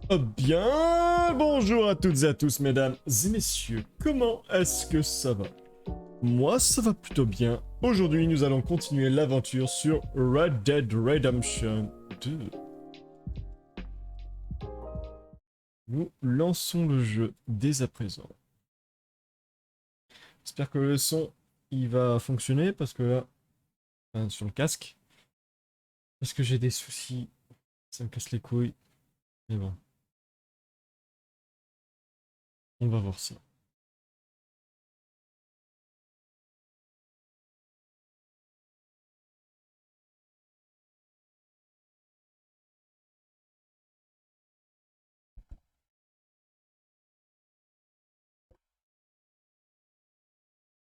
Oh bien, bonjour à toutes et à tous, mesdames et messieurs. Comment est-ce que ça va? Moi, ça va plutôt bien. Aujourd'hui, nous allons continuer l'aventure sur Red Dead Redemption 2. Nous lançons le jeu dès à présent. J'espère que le son, il va fonctionner, parce que là, enfin, sur le casque, parce que j'ai des soucis, ça me casse les couilles. Mais bon, on va voir ça.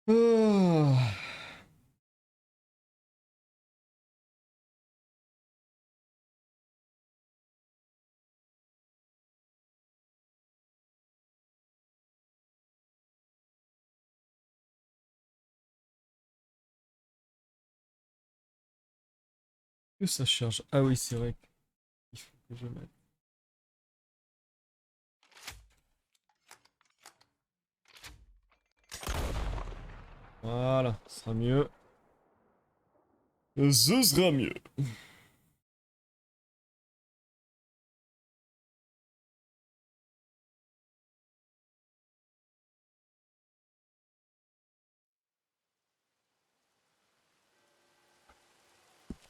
Ah. Que ça charge. Ah oui, c'est vrai qu'il faut que je mette. Voilà, ce sera mieux. Ce sera mieux.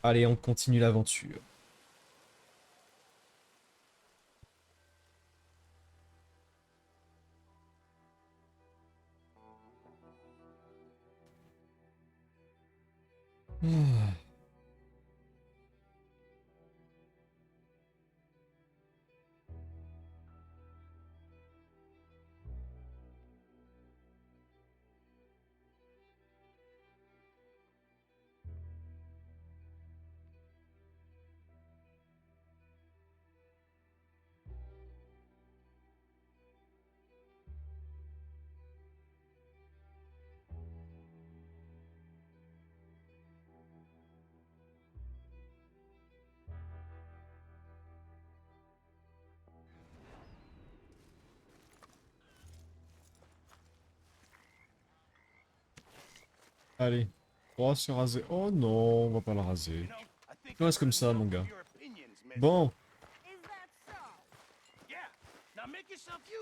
Allez, on continue l'aventure. Allez. On va se raser. Oh non, on va pas la raser. Tu restes comme ça, mon gars. Bon.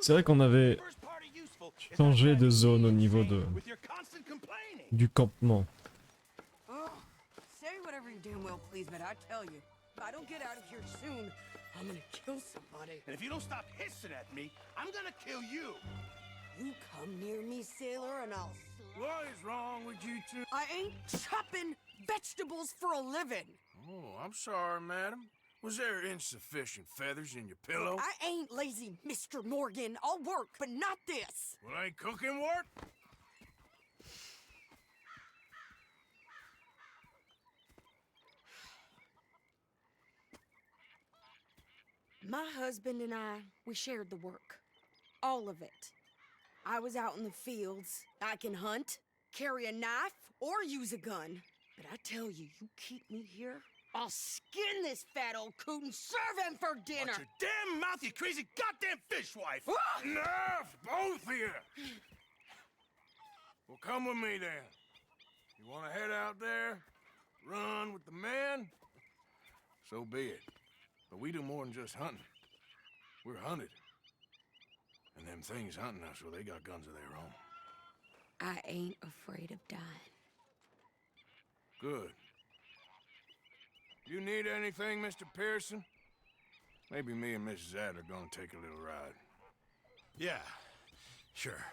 C'est vrai qu'on avait changé de zone au niveau du campement. Say whatever you damn well please, but I tell you, if I don't get out of here soon, I'm gonna kill somebody. And if you don't stop hissing at me, I'm gonna kill you. You come near me, sailor, and I'll... What is wrong with you two? I ain't chopping vegetables for a living. Oh, I'm sorry, madam. Was there insufficient feathers in your pillow? I ain't lazy, Mr. Morgan. I'll work, but not this. Well, ain't cooking work? My husband and we shared the work. All of it. I was out in the fields. I can hunt, carry a knife, or use a gun. But I tell you, you keep me here, I'll skin this fat old coot and serve him for dinner! Watch your damn mouth, you crazy goddamn fishwife! Ah! Enough, both of you! Well, come with me then. You want to head out there, run with the men? So be it. But we do more than just hunting. We're hunted. And them things hunting us, well, they got guns of their own. I ain't afraid of dying. Good. You need anything, Mr. Pearson? Maybe me and Mrs. Ad are gonna take a little ride. Yeah, sure.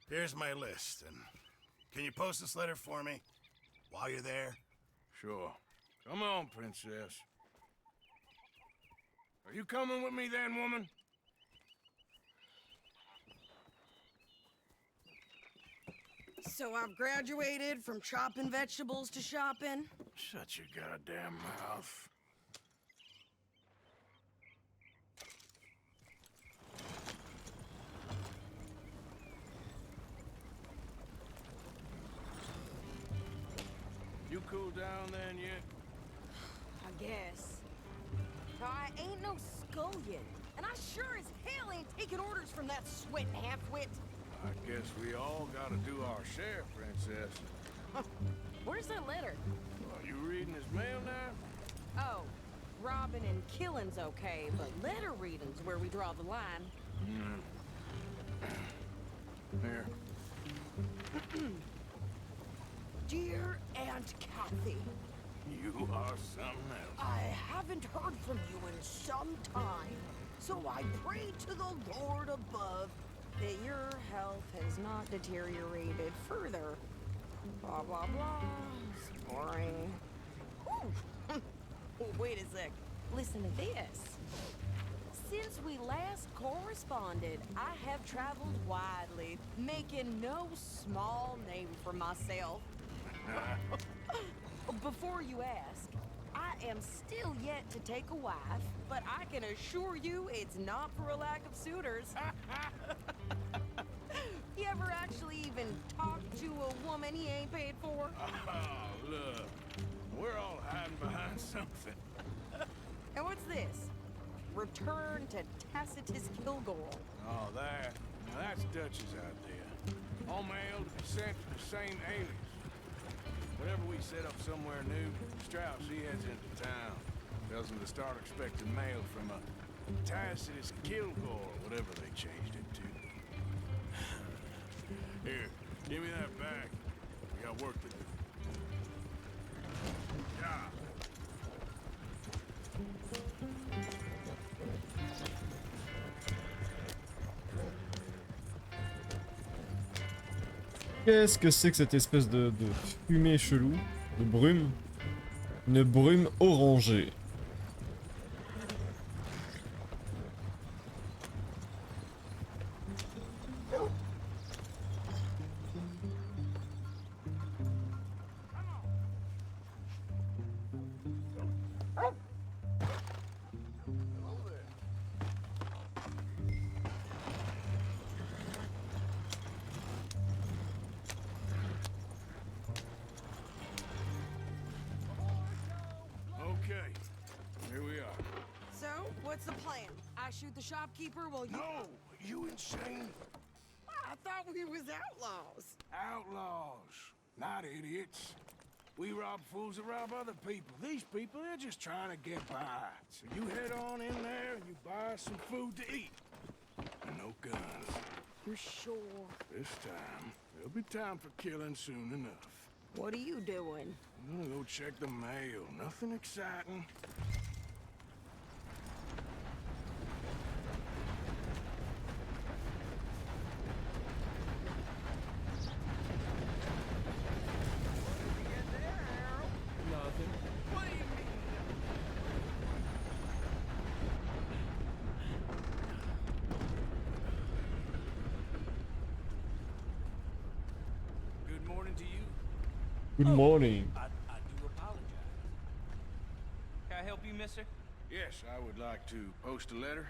Here's my list, and can you post this letter for me while you're there? Sure. Come on, princess. Are you coming with me then, woman? So I've graduated from chopping vegetables to shopping. Shut your goddamn mouth. You cool down then yet? I guess. I ain't no scullion, and I sure as hell ain't taking orders from that sweating half-wit. I guess we all gotta do our share, princess. Where's that letter? Are you reading his mail now? Oh, robbing and killing's okay, but letter reading's where we draw the line. Here. Dear Aunt Kathy, You are something else. I haven't heard from you in some time, so I pray to the Lord above that your health has not deteriorated further. Blah, blah, blah. It's boring. Ooh. Wait a sec. Listen to this. Since we last corresponded, I have traveled widely, making no small name for myself. Before you ask, I am still yet to take a wife, but I can assure you it's not for a lack of suitors. You ever actually even talked to a woman he ain't paid for? Oh, look. We're all hiding behind something. And what's this? Return to Tacitus Kilgore. Oh, that. Now that's Dutch's idea. All mail to be sent to the same alias. Whenever we set up somewhere new, Strauss, he heads into town. Tells them to start expecting mail from a Tacitus Kilgore, whatever they changed it to. Here, give me that back. We got work to do. Yeah. Qu'est-ce que c'est que cette espèce de fumée chelou? De brume? Une brume orangée. Okay, here we are. So, what's the plan? I shoot the shopkeeper while you... No, you insane? I thought we was outlaws. Outlaws. Not idiots. We rob fools that rob other people. These people, they're just trying to get by. So you head on in there and you buy some food to eat. And no guns. You're sure? This time, there'll be time for killing soon enough. What are you doing? I'm gonna go check the mail. Nothing exciting. Good morning to you. Good morning. I do apologize. Can I help you, mister? Yes, I would like to post a letter.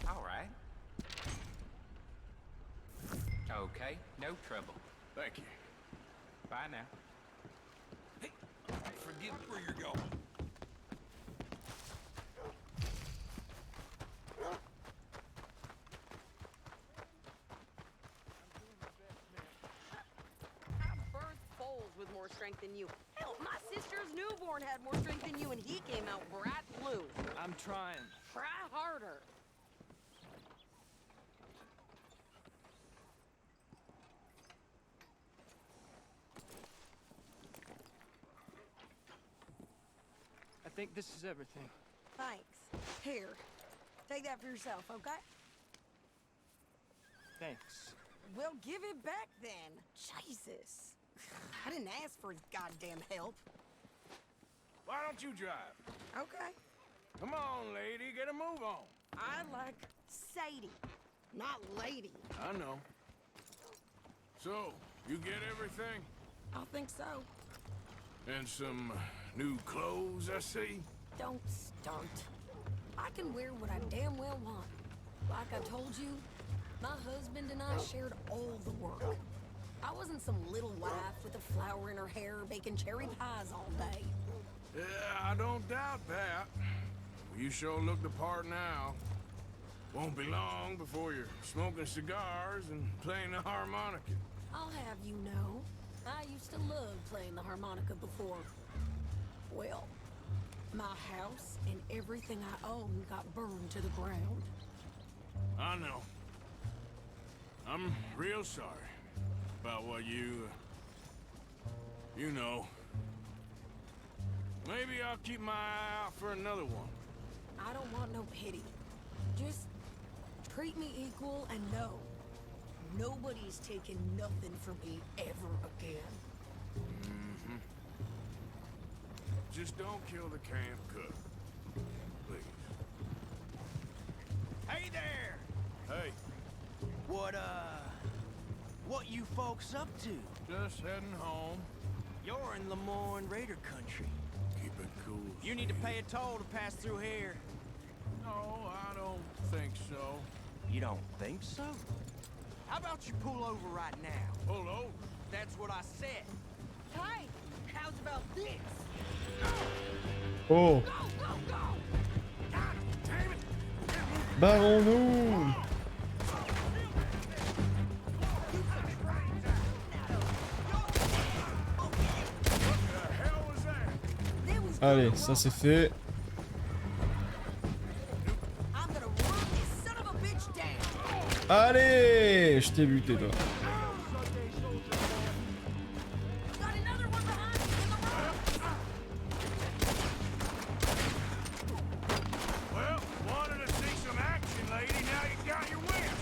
All right. Okay, no trouble. Thank you. Bye now. Hey, forget where you're going. I birthed foals with more strength than you. Hell, my sister's newborn had more strength than you, and he came out bright blue. I'm trying. Try harder. I think this is everything. Thanks. Here, take that for yourself, okay? Thanks. Well, give it back then. Jesus. I didn't ask for his goddamn help. Why don't you drive? Okay. Come on, lady, get a move on. I like Sadie, not lady. I know. So, you get everything? I think so. And some new clothes, I see? Don't stunt. I can wear what I damn well want. Like I told you, my husband and I shared all the work. I wasn't some little wife with a flower in her hair baking cherry pies all day. Yeah, I don't doubt that. You sure look the part now. Won't be long before you're smoking cigars and playing the harmonica. I'll have you know, I used to love playing the harmonica before. Well, my house and everything I owned got burned to the ground. I know. I'm real sorry about what you know. Maybe I'll keep my eye out for another one. I don't want no pity. Just treat me equal and know nobody's taking nothing from me ever again. Mm-hmm. Just don't kill the camp cook. Please. Hey there! Hey, What you folks up to? just heading home. You're in Lemoyne Raider country. Keep it cool. You need to pay a toll to pass through here. No, I don't think so. You don't think so? How about you pull over right now? Pull over. That's what I said. Hey, how's about this? Oh, Go, go, go! God damn it! barrons-nous! The hell was that? Allez, ça c'est fait. I'm gonna run this son of a bitch down. Allez, je t'ai buté toi. Got another one behind me in the road. Well, wanted to see some action, lady. Now you got your wish.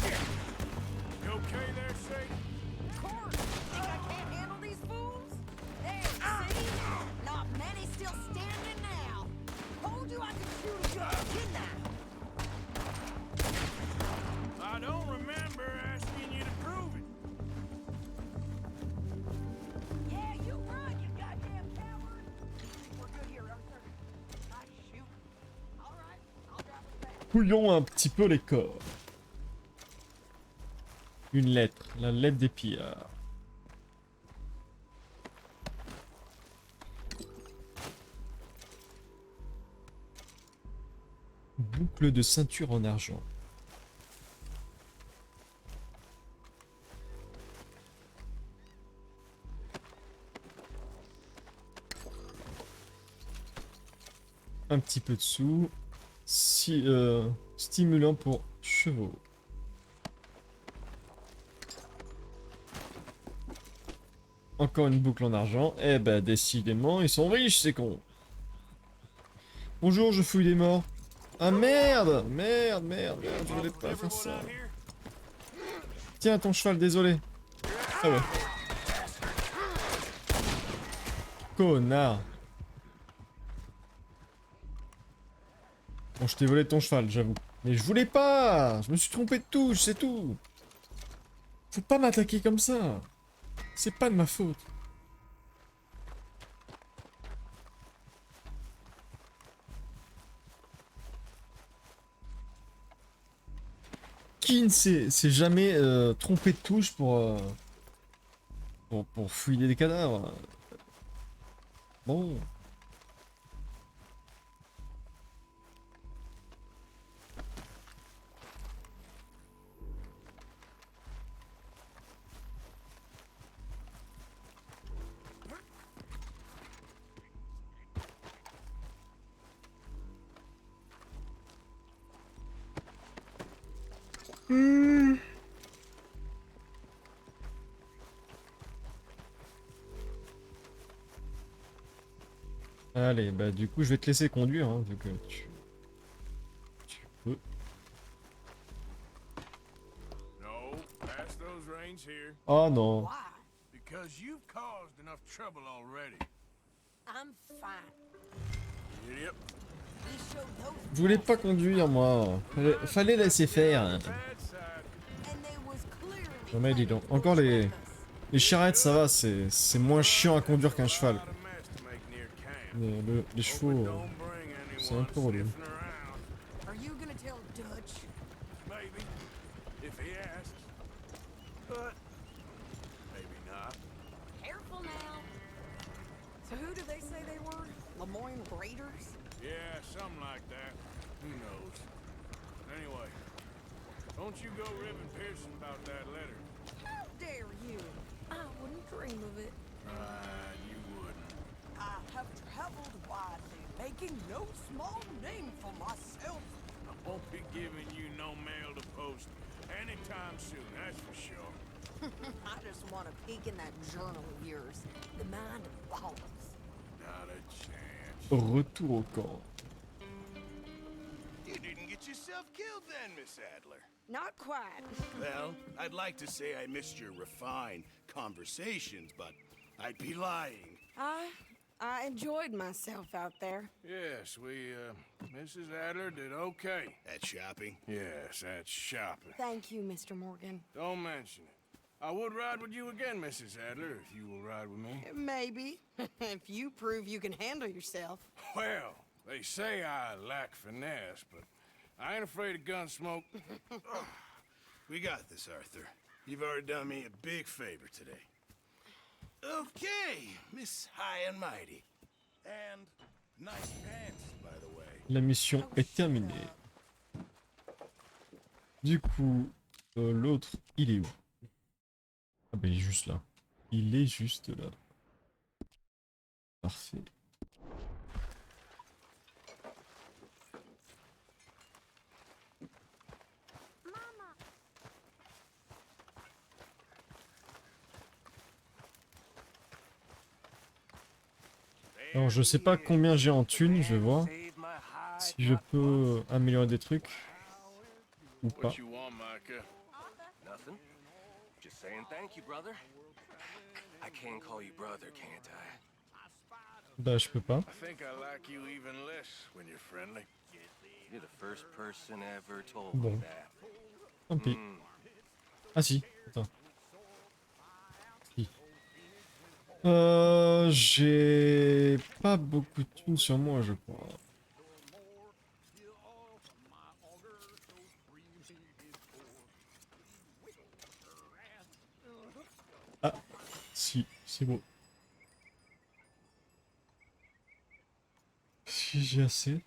Shit. You okay there, Sadie? Of course. Think I can't handle these fools? There, see? Not many still standing now. Told you I could shoot you, didn't I? I don't remember asking you to prove it. Yeah, you run, you goddamn coward. We're good here, Arthur. I shoot. All right, I'll drop it back. Fouillons un petit peu les corps. Une lettre, la lettre des pillards. Boucle de ceinture en argent. un petit peu de sous. Stimulant pour chevaux. Encore une boucle en argent. Eh ben, décidément, ils sont riches, ces cons. Bonjour, je fouille des morts. Ah merde! Merde, merde, merde, je voulais pas faire ça. Tiens, ton cheval, désolé. Ah ouais. Connard. Bon, je t'ai volé ton cheval, j'avoue. Mais je voulais pas! Je me suis trompé de touche, c'est tout! Faut pas m'attaquer comme ça! C'est pas de ma faute. Qui ne s'est jamais trompé de touche pour fouiller des cadavres? Bon. Allez, bah du coup je vais te laisser conduire, hein, vu que tu peux. No, pass those reins here. Oh non. Why? Because you've caused enough trouble already. I'm fine. Idiot. We showed those Je voulais pas conduire moi. Fallait laisser faire. Bad side. and they was clearly Non mais dis planning donc, to encore bushwhack us. les charrettes ça va, c'est moins chiant à conduire qu'un cheval. Lot of mess to make near camp. Mais les Hope it chevaux, don't bring c'est un anyone peu relou. sniffing around. Are you gonna tell Dutch? Maybe, if he asks. But maybe not. Careful now. So who do they say they were? Lemoyne Raiders? Yeah, something like that. Who knows? Anyway, don't you go ribbing Pearson about that letter. How dare you? I wouldn't dream of it. You wouldn't. I have traveled widely, making no small name for myself. I won't be giving you no mail to post anytime soon, that's for sure. I just want to peek in that journal of yours. The mind of balls. Not a chance. Retour au camp. You didn't get yourself killed then, Miss Adler. Not quite. Well, I'd like to say I missed your refined conversations, but I'd be lying. I enjoyed myself out there. Yes, Mrs. Adler did okay. At shopping? Yes, that's shopping. Thank you, Mr. Morgan. Don't mention it. I would ride with you again, Mrs. Adler, if you will ride with me. Maybe. If you prove you can handle yourself. Well, they say I lack finesse, but I ain't afraid of gun smoke. We got this, Arthur. You've already done me a big favor today. Okay, Miss High and Mighty. And nice pants, by the way. La mission est terminée. Du coup, l'autre, il est où? Ah bah il est juste là. Il est juste là. Parfait. Alors je sais pas combien j'ai en thunes, je vais voir. Si je peux améliorer des trucs. Ou pas. What you want, Micah? Nothing. Just saying thank you, brother. I can call you brother, can't I? Bah je peux pas. I think I like you even less when you're friendly. You're the first person ever told Bon. me that. Tant pis. Ah si, attends. Si. J'ai pas beaucoup de thunes sur moi, je crois. Ah, si, c'est bon. Si j'ai assez.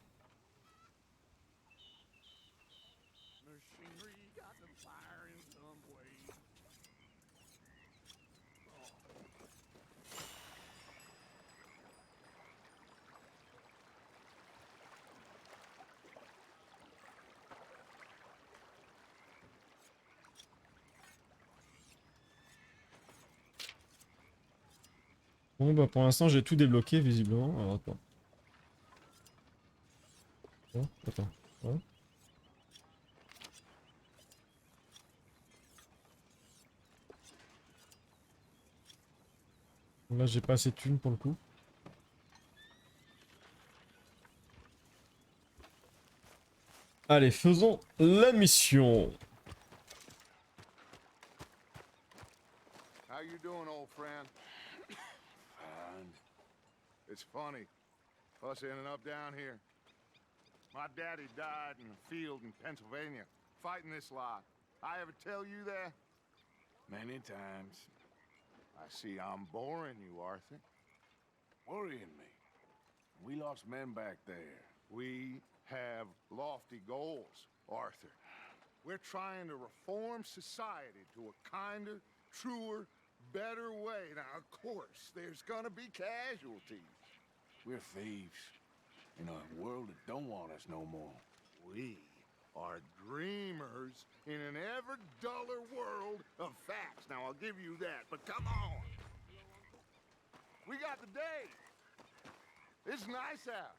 Bon bah pour l'instant j'ai tout débloqué visiblement. Alors attends. Oh, attends. Oh. Là j'ai pas assez de thunes pour le coup. Allez, faisons la mission. How you doing, old friend? Fine. It's funny, us ending up down here. My daddy died in the field in Pennsylvania, fighting this lot. I ever tell you that? Many times. I see I'm boring you, Arthur. Worrying me. We lost men back there. We have lofty goals, Arthur. We're trying to reform society to a kinder, truer, better way. Now, of course, there's gonna be casualties. We're thieves in a world that don't want us no more. We are dreamers in an ever duller world of facts. Now, I'll give you that, but come on. We got the day. It's nice out.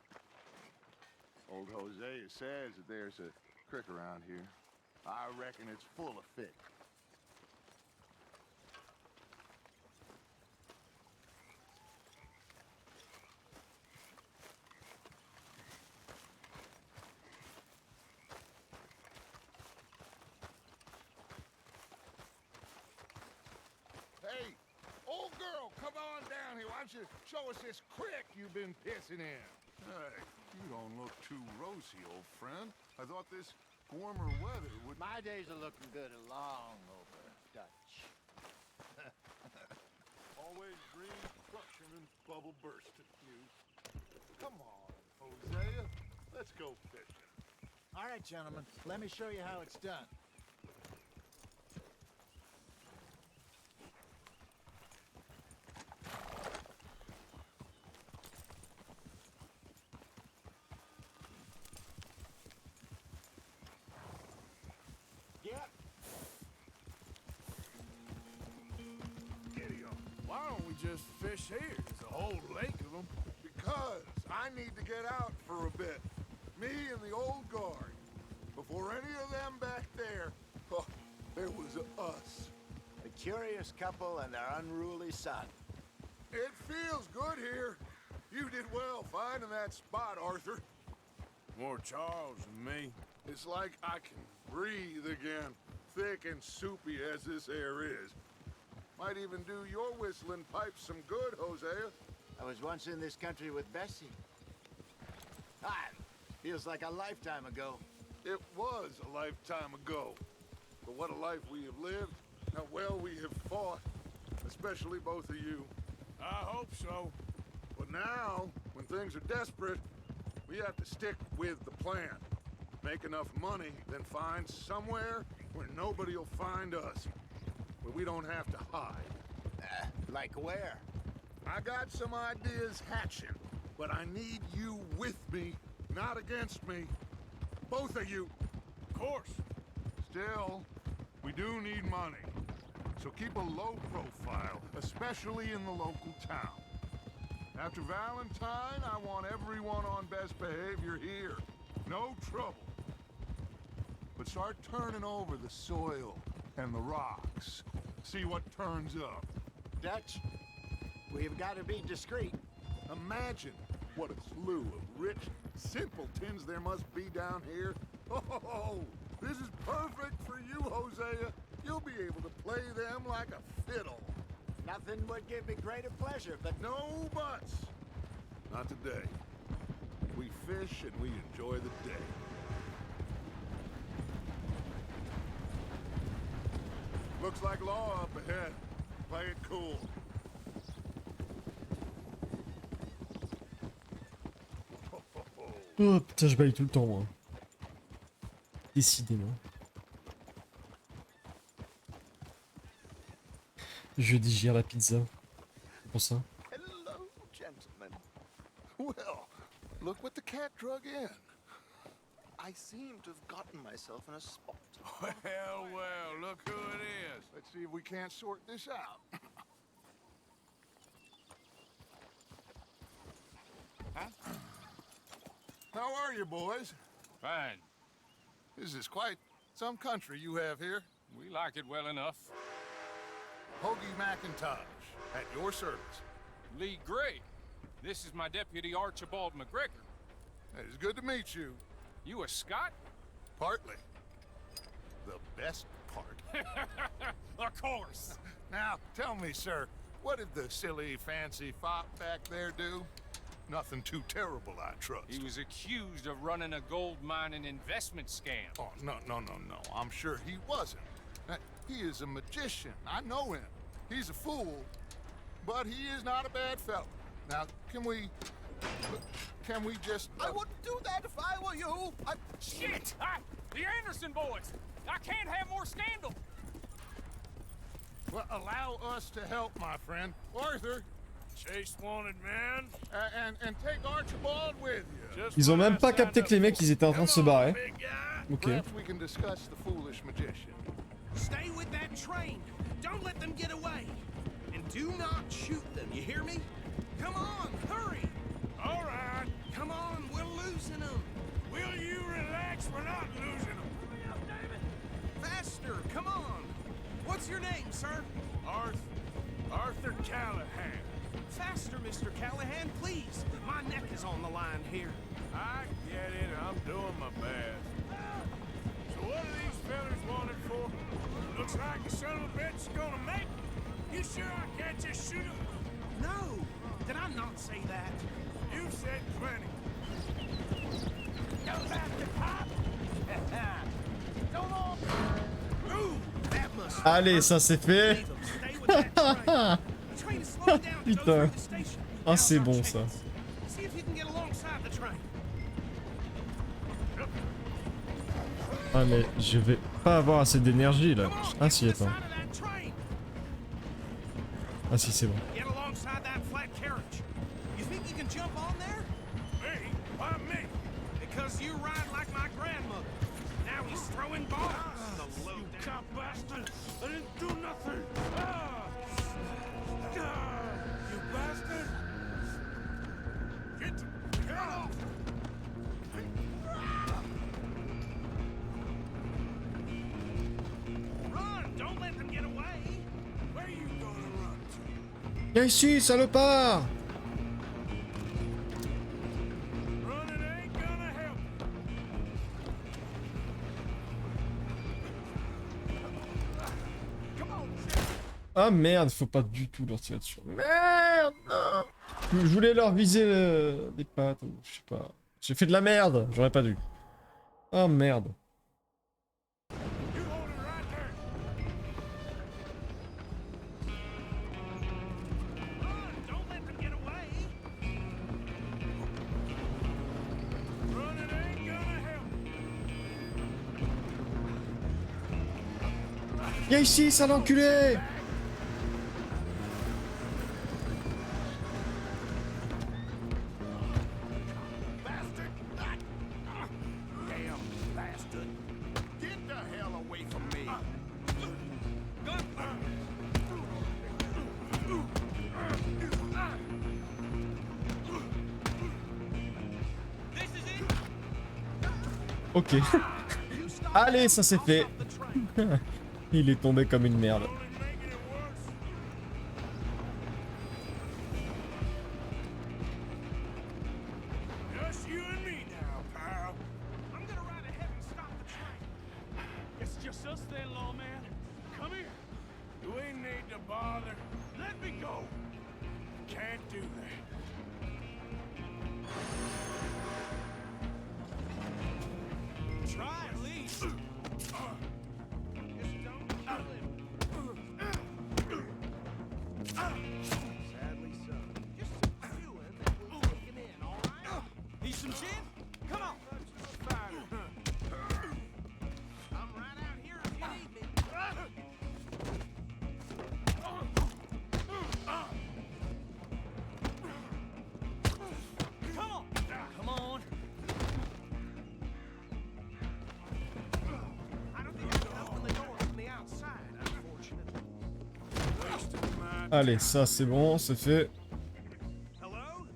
Old Hosea says that there's a creek around here. I reckon it's full of fish. Hey, old girl, come on down here. Why don't you show us this creek you've been pissing in? Hey, you don't look too rosy, old friend. I thought this warmer weather would... My days are looking good along over Dutch. Always green destruction and bubble bursting, you. Come on, Hosea. Let's go fishing. All right, gentlemen, let me show you how it's done. Why don't we just fish here? There's a whole lake of them. Because I need to get out for a bit. Me and the old guard. Before any of them back there, oh, there was us. A curious couple and their unruly son. It feels good here. You did well finding that spot, Arthur. More Charles than me. It's like I can breathe again, thick and soupy as this air is. Might even do your whistling pipes some good, Hosea. I was once in this country with Bessie. Ah, feels like a lifetime ago. It was a lifetime ago. But what a life we have lived. How well we have fought. Especially both of you. I hope so. But now, when things are desperate, we have to stick with the plan. Make enough money, then find somewhere where nobody will find us. Where we don't have to hide. Like where? I got some ideas hatching, but I need you with me, not against me. Both of you. Of course. Still, we do need money. So keep a low profile, especially in the local town. After Valentine, I want everyone on best behavior here. No trouble. But start turning over the soil and the rocks. See what turns up. Dutch, we've got to be discreet. Imagine what a slew of rich simpletons there must be down here. Oh, this is perfect for you, Hosea. You'll be able to play them like a fiddle. Nothing would give me greater pleasure, but No buts. Not today. We fish and we enjoy the day. Looks like law up ahead. Play it cool. Oh putain, je baille tout le temps, moi. Décidément. Je digère la pizza. C'est pour ça. Hello, gentlemen. Well, look what the cat drug in. I seem to have gotten myself in a spot. Well, well, look who it is. Let's see if we can't sort this out. are you, boys? Fine. This is quite some country you have here. We like it well enough. Hoagie McIntosh, at your service. Lee Gray. This is my deputy Archibald McGregor. It's good to meet you. You a Scot? Partly. The best part. Of course. Now, tell me, sir, what did the silly, fancy fop back there do? Nothing too terrible, I trust. He was accused of running a gold mining investment scam. Oh, no. I'm sure he wasn't. He is a magician. I know him. He's a fool, but he is not a bad fellow. Now, can we just... I wouldn't do that if I were you. Shit! The Anderson boys! I can't have more scandal! Well, allow us to help, my friend. Arthur, Chase wanted man. and take Archibald with you. Ils ont même pas capté que les mecs, ils étaient en train de se barrer. Ok. Perhaps we can discuss the foolish magician. Stay with that train. Don't let them get away. And do not shoot them, you hear me? Come on, hurry. All right. Come on, we're losing them. Will you relax? We're not losing them. Hurry up, David. Faster, come on. What's your name, sir? Arthur Callahan. Faster, Mr. Callahan, please. My neck is on the line here. I get it. I'm doing my best. So what are these fellas wanted for? Looks like the son of a bitch is gonna make it. You sure I can't just shoot him? No, did I not say that? You said plenty. Go back to pop. Don't all... Ooh, that must... Allez, ça c'est fait. Leave 'em. Stay with that train. The train is slowing down to go Putain. through the station. Ah, c'est Now's our bon, ça. chance. See if you can get alongside the train. Ah mais je vais pas avoir assez d'énergie là. Ah si, attends. Ah si, c'est bon. Get alongside that flat carriage. You think you can jump on there? Me? Why me? Because you ride like my grandmother. Now he's throwing bombs. The low You cop bastard! I didn't do nothing! You bastard! Get off! Run! Don't let them get away. Where you gonna run to? Viens ici, salopard! Running ain't gonna help. Come on, Jack. Ah merde, faut pas du tout leur tirer dessus. Merde! Je voulais leur viser les pattes, ou je sais pas. J'ai fait de la merde, j'aurais pas dû. Oh merde. You hold it right there. Run! Don't let them get away. Running ain't gonna help. Viens ici, sale enculé! Bastard! Damn bastard! Get the hell away from me! This is it. Ok. Allez, ça c'est fait. Il est tombé comme une merde. Only making it worse. Just you and me now, pal. I'm gonna ride ahead and stop the train. It's just us then, lawman. Come here. Do we need to bother? Let me go. Can't do that. Try at least. Just don't kill him. Sadly so. Just some chewing that we're taking in, all right? Need some gin? Come on. I'm right out here if you need me. Come on. Come on. I don't think I can open the door from the outside, unfortunately. Allez, ça c'est bon, c'est fait. Hello?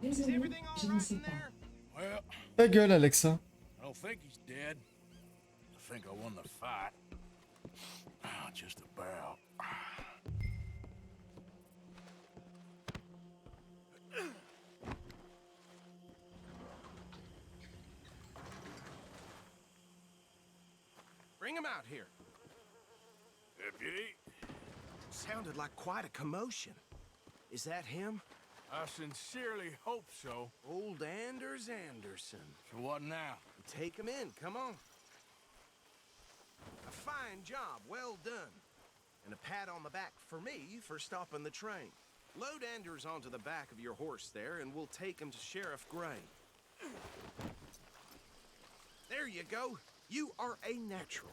Désolé, Everything all je ne right sais in pas. there? Well, Ta gueule, Alexa. I don't think he's dead. I think I won the fight. Just about. Bring him out here. Deputy, Sounded like quite a commotion. Is that him? I sincerely hope so. Old Anders Anderson. So what now? Take him in, come on. A fine job, well done. And a pat on the back for me for stopping the train. Load Anders onto the back of your horse there, and we'll take him to Sheriff Gray. There you go. You are a natural.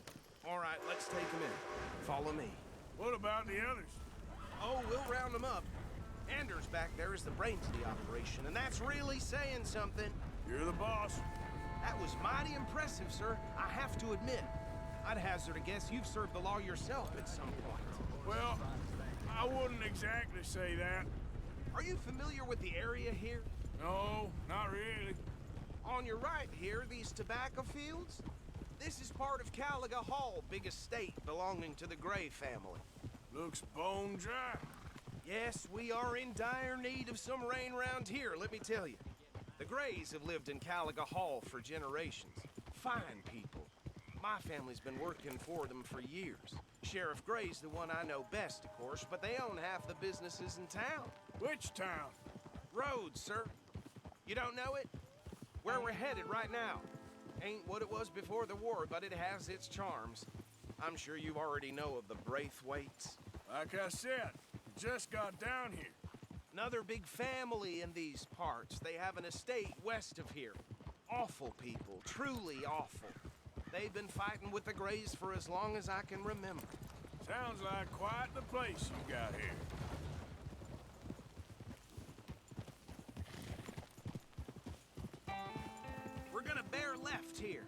All right, let's take him in. Follow me. What about the others? Oh, we'll round them up. Anders back there is the brains of the operation, and that's really saying something. You're the boss. That was mighty impressive, sir. I have to admit. I'd hazard a guess you've served the law yourself at some point. Well, I wouldn't exactly say that. Are you familiar with the area here? No, not really. On your right here, these tobacco fields? This is part of Caliga Hall, big estate belonging to the Gray family. Looks bone dry. Yes, we are in dire need of some rain round here, let me tell you. The Grays have lived in Caliga Hall for generations. Fine people. My family's been working for them for years. Sheriff Gray's the one I know best, of course, but they own half the businesses in town. Which town? Rhodes, sir. You don't know it? Where we're headed right now. Ain't what it was before the war, but it has its charms. I'm sure you already know of the Braithwaites. Like I said, just got down here. Another big family in these parts. They have an estate west of here. Awful people, truly awful. They've been fighting with the Grays for as long as I can remember. Sounds like quite the place you got here. We're gonna bear left here.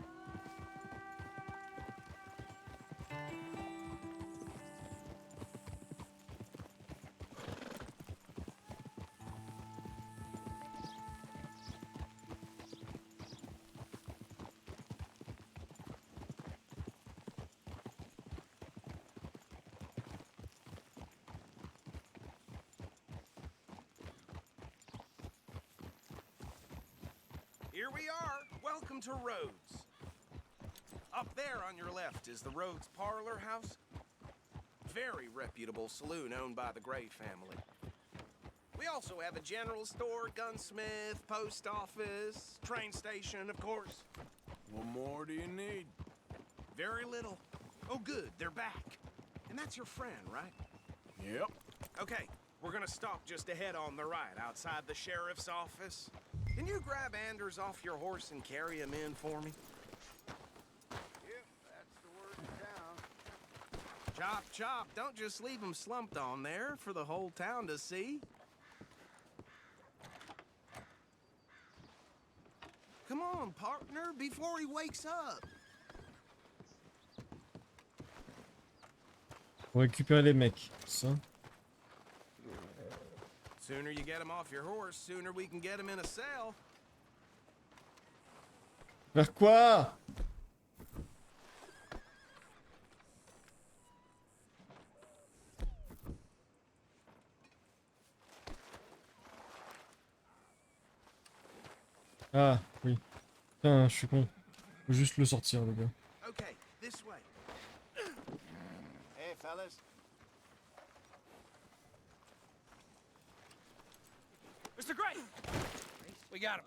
Here we are. Welcome to Rhodes. Up there on your left is the Rhodes Parlor House. Very reputable saloon owned by the Gray family. We also have a general store, gunsmith, post office, train station, of course. What more do you need? Very little. Oh, good, they're back. And that's your friend, right? Yep. Okay, we're gonna stop just ahead on the right, outside the sheriff's office. Can you grab Anders off your horse and carry him in for me? Yep, that's the word in town. Chop, chop. Don't just leave him slumped on there for the whole town to see. Come on, partner, before he wakes up. Pour récupérer les mecs, ça. Sooner you get him off your horse, sooner we can get him in a cell. Vers quoi? Ah, oui. Putain, je suis con. Faut juste le sortir, le gars. Okay, this way. Hey, fellas. Mr. Gray! We got him.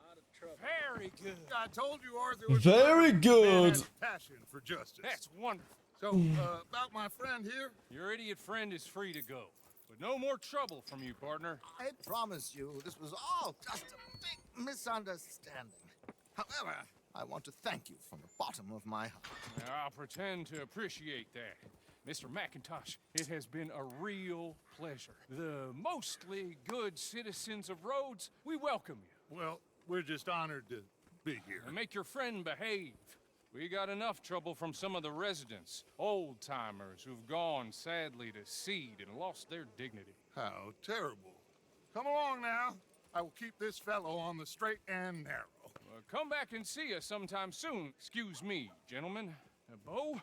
Very good. I told you Arthur was Very a man good. of passion for justice. That's wonderful. So, about my friend here, Your idiot friend is free to go. But no more trouble from you, partner. I promise you, this was all just a big misunderstanding. However, I want to thank you from the bottom of my heart. I'll pretend to appreciate that. Mr. McIntosh, it has been a real pleasure. The mostly good citizens of Rhodes, we welcome you. well, we're just honored to be here. And make your friend behave. We got enough trouble from some of the residents, old-timers who've gone, sadly, to seed and lost their dignity. How terrible. Come along now. I will keep this fellow on the straight and narrow. come back and see us sometime soon. Excuse me, gentlemen. Bo,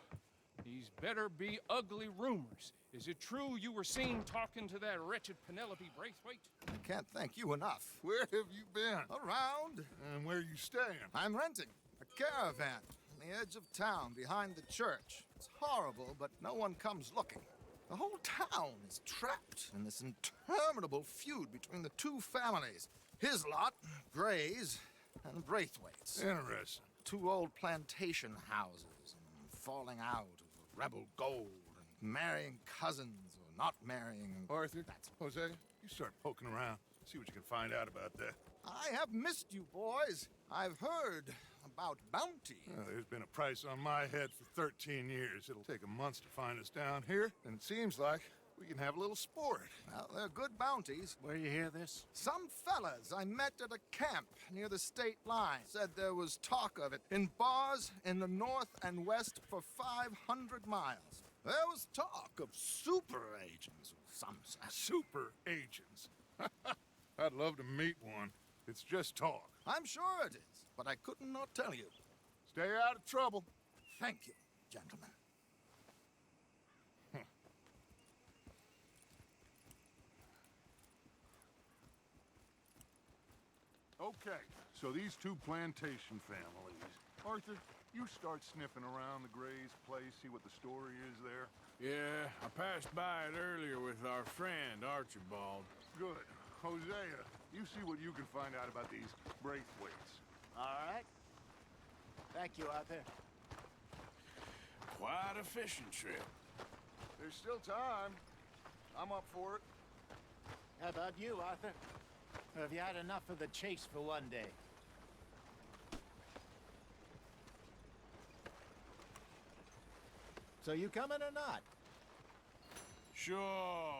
these better be ugly rumors. Is it true you were seen talking to that wretched Penelope Braithwaite? I can't thank you enough. Where have you been? Around. And where you staying? I'm renting a caravan on the edge of town behind the church. It's horrible, but no one comes looking. The whole town is trapped in this interminable feud between the two families. His lot, Gray's, and Braithwaite's. Interesting. Two old plantation houses, and falling out of rebel gold, and marrying cousins or not marrying. Arthur, Jose, you start poking around. See what you can find out about that. I have missed you, boys. I've heard about bounty. There's been a price on my head for 13 years. It'll take a month to find us down here, and it seems like we can have a little sport. Well, they're good bounties. Where you hear this? Some fellas I met at a camp near the state line said there was talk of it in bars in the north and west for 500 miles. There was talk of super agents of some sort. Super agents. I'd love to meet one. It's just talk. I'm sure it is, but I could not tell you. Stay out of trouble. Thank you, gentlemen. Okay, so these two plantation families. Arthur, you start sniffing around the Gray's place, see what the story is there. Yeah, I passed by it earlier with our friend, Archibald. Good. Hosea, you see what you can find out about these Braithwaites. All right. Thank you, Arthur. Quite a fishing trip. There's still time. I'm up for it. How about you, Arthur? Or have you had enough of the chase for one day? So you coming or not? Sure,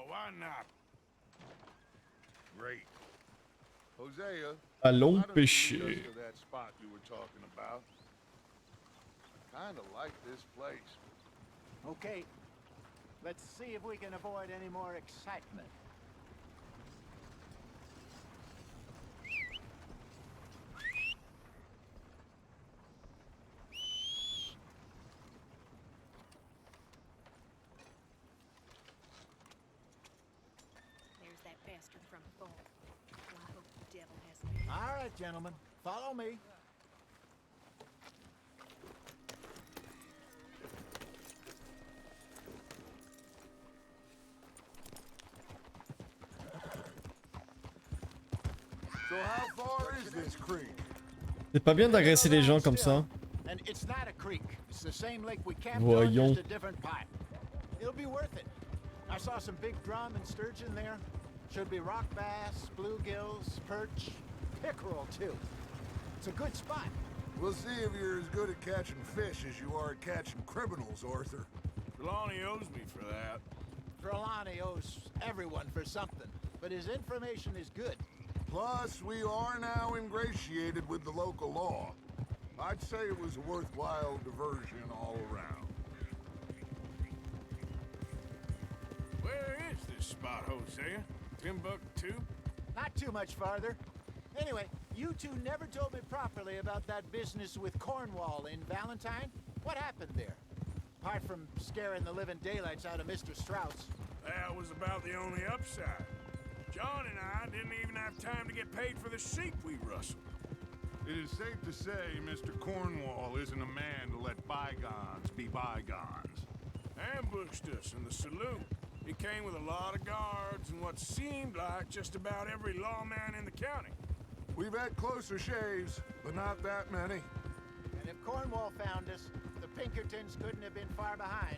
why not? Great. Hosea, Allons why don't you lead us pêcher. to that spot you were talking about? I kinda like this place. Okay. Let's see if we can avoid any more excitement. There's that bastard from the phone. Well, I hope the devil hasn't. All right, gentlemen. Follow me. So how far is this creek? C'est pas bien d'agresser les gens comme ça. And it's not a creek. It's the same lake we camped Voyons. on, just a different pipe. It'll be worth it. I saw some big drum and sturgeon there. Should be rock bass, bluegills, perch, pickerel too. It's a good spot. We'll see if you're as good at catching fish as you are at catching criminals, Arthur. Trelawney owes me for that. Trelawney owes everyone for something, but his information is good. Plus, we are now ingratiated with the local law. I'd say it was a worthwhile diversion all around. Where is this spot, Hosea? Timbuktu? Not too much farther. Anyway, you two never told me properly about that business with Cornwall in Valentine. What happened there? Apart from scaring the living daylights out of Mr. Strauss. That was about the only upside. John and I didn't even have time to get paid for the sheep we rustled. It is safe to say Mr. Cornwall isn't a man to let bygones be bygones. Ambushed us in the saloon. He came with a lot of guards and what seemed like just about every lawman in the county. We've had closer shaves, but not that many. And if Cornwall found us, the Pinkertons couldn't have been far behind.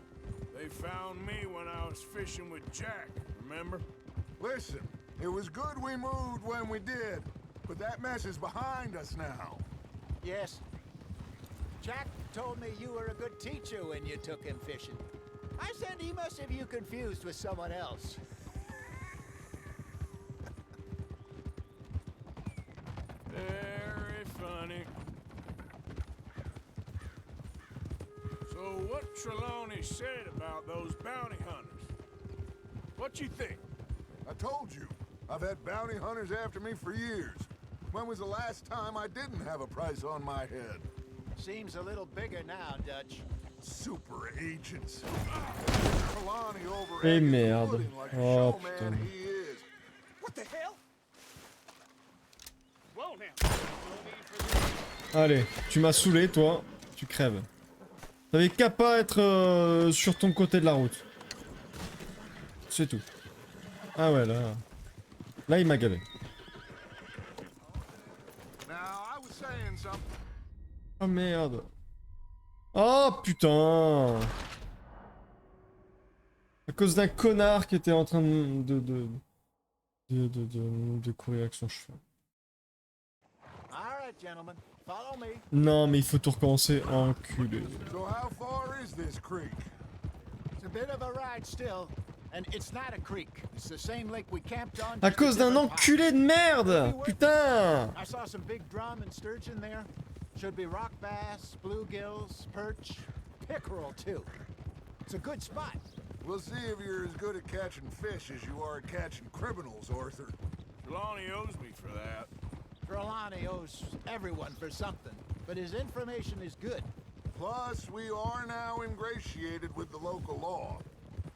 They found me when I was fishing with Jack, remember? Listen, it was good we moved when we did, but that mess is behind us now. Yes. Jack told me you were a good teacher when you took him fishing. I said he must have you confused with someone else. Very funny. So what Trelawney said about those bounty hunters? What you think? I told you, I've had bounty hunters after me for years. When was the last time I didn't have a price on my head? Seems a little bigger now, Dutch. Super agents. Kalani over Eh egg the merde. pudding like the Oh showman putain. he is. What the hell? Whoa now. No need for this. Allez, tu m'as saoulé, toi. Tu crèves. T'avais qu'à pas être sur ton côté de la route. C'est tout. Ah ouais, là... Là, il m'a gavé. Now, I was saying something. Oh merde. Oh putain. À cause d'un connard qui était en train de courir avec son cheval. All right, gentlemen, follow me. Non, mais il faut tout recommencer. Enculé. So how far is this creek? It's a bit of a ride still, and it's not a creek. It's the same lake we camped on. À just a cause d'un different enculé de merde. Putain. I saw some big drum and sturgeon there. Should be rock bass, bluegills, perch, pickerel too. It's a good spot. We'll see if you're as good at catching fish as you are at catching criminals, Arthur. Trelawney owes me for that. Trelawney owes everyone for something, but his information is good. Plus, we are now ingratiated with the local law.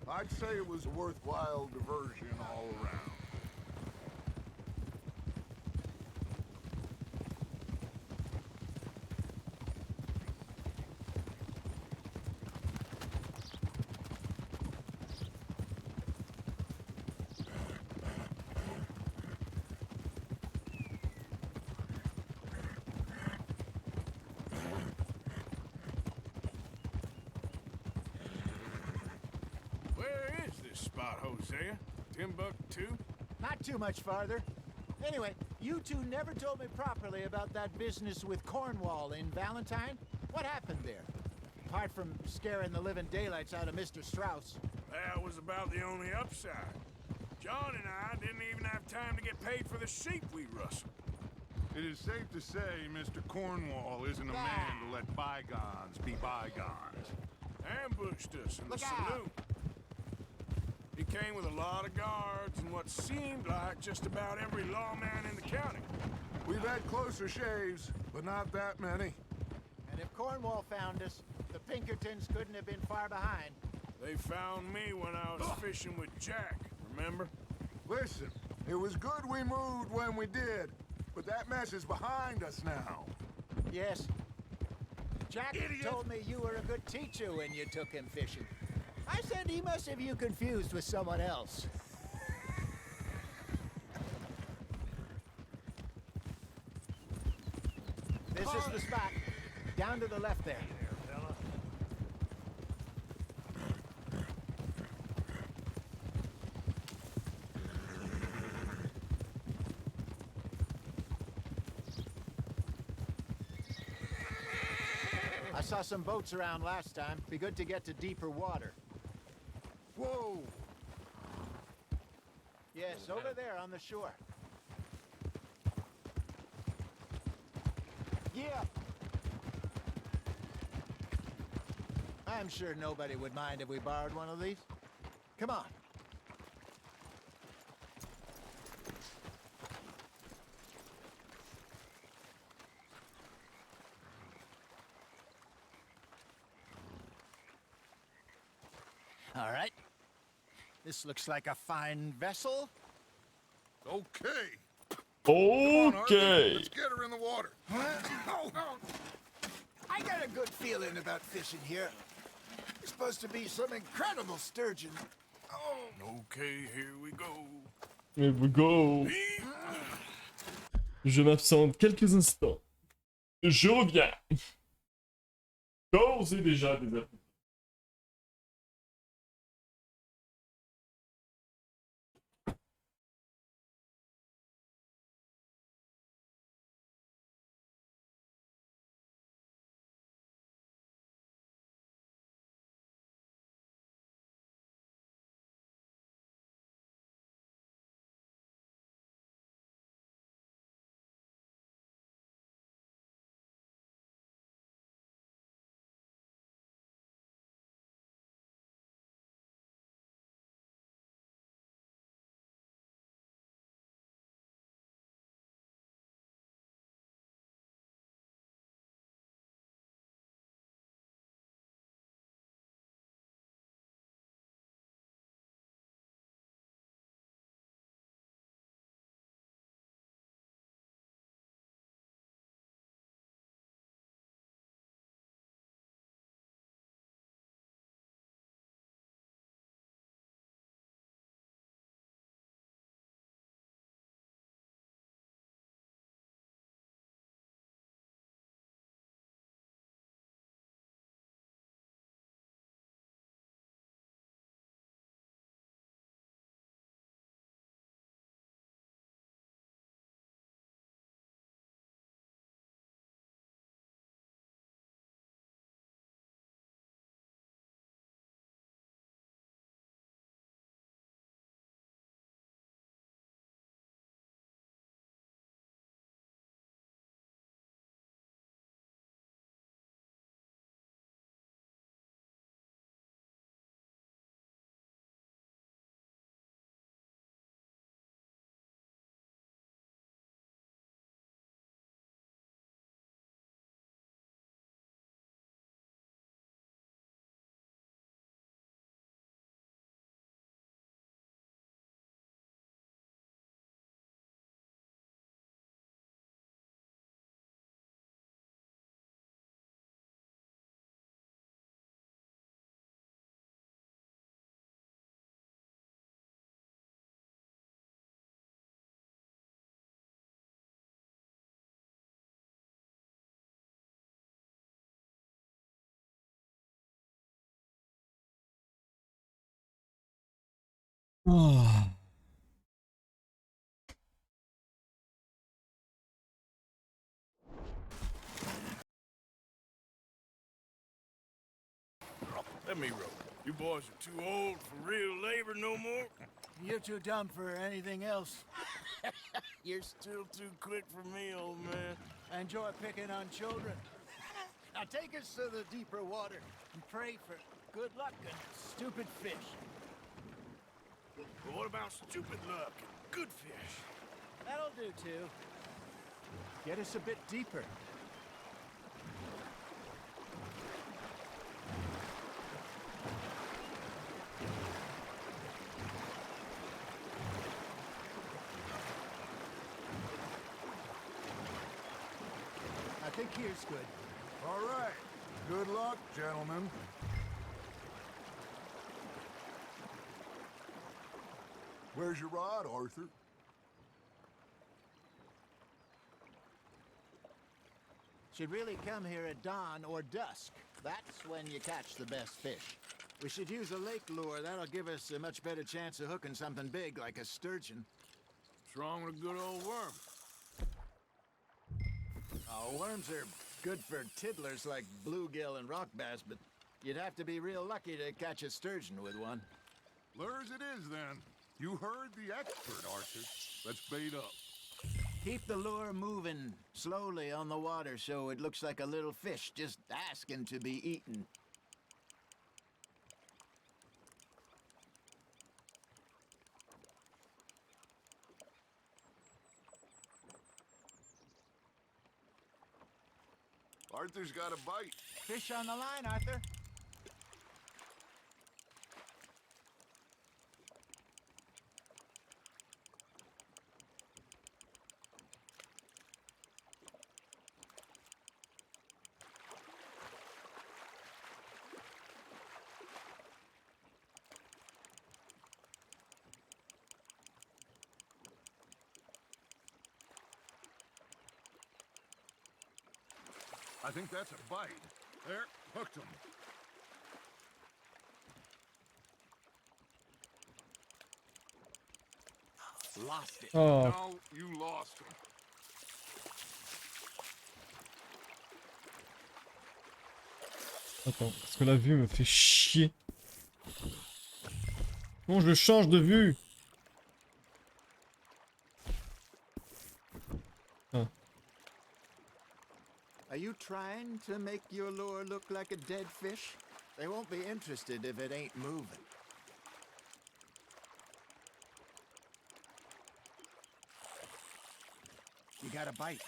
I'd say it was a worthwhile diversion all around. Where is this spot, Hosea? Timbuktu? Not too much farther. Anyway, you two never told me properly about that business with Cornwall in Valentine. What happened there? Apart from scaring the living daylights out of Mr. Strauss. That was about the only upside. John and I didn't even have time to get paid for the sheep we rustled. It is safe to say Mr. Cornwall isn't a man to let bygones be bygones. Ambushed us in the Look out. saloon. He came with a lot of guards and what seemed like just about every lawman in the county. We've had closer shaves, but not that many. And if Cornwall found us, the Pinkertons couldn't have been far behind. They found me when I was fishing with Jack, remember? Listen, it was good we moved when we did, but that mess is behind us now. Yes. Jack told me you were a good teacher when you took him fishing. I said he must have you confused with someone else. This is the spot. Down to the left there. I saw some boats around last time. Be good to get to deeper water. Whoa! Yes, over there on the shore. Yeah. I'm sure nobody would mind if we borrowed one of these. Come on. All right. This looks like a fine vessel. Okay. Come on, Arthur. Okay. Let's get her in the water. I got a good feeling about fishing here. There's supposed to be some incredible sturgeon. Okay, here we go. Here we go. Je m'absente quelques instants. Je reviens. D'ores et déjà des Oh. Let me rope. You boys are too old for real labor no more. You're too dumb for anything else. You're still too quick for me, old man. I enjoy picking on children. Now take us to the deeper water and pray for good luck and stupid fish. But what about stupid luck and good fish? That'll do too. Get us a bit deeper. I think here's good. All right. Good luck, gentlemen. Where's your rod, Arthur? Should really come here at dawn or dusk. That's when you catch the best fish. We should use a lake lure. That'll give us a much better chance of hooking something big like a sturgeon. What's wrong with a good old worm? Oh, worms are good for tiddlers like bluegill and rock bass, but you'd have to be real lucky to catch a sturgeon with one. Lures it is, then. You heard the expert, Arthur. Let's bait up. Keep the lure moving slowly on the water so it looks like a little fish just asking to be eaten. Arthur's got a bite. Fish on the line, Arthur. I think that's a bite. There, hooked him. Lost it. Oh. No, you lost him. Attends, parce que la vue me fait chier. Bon, je change de vue. Ah. Are you trying to make your lure look like a dead fish? They won't be interested if it ain't moving. You got a bite.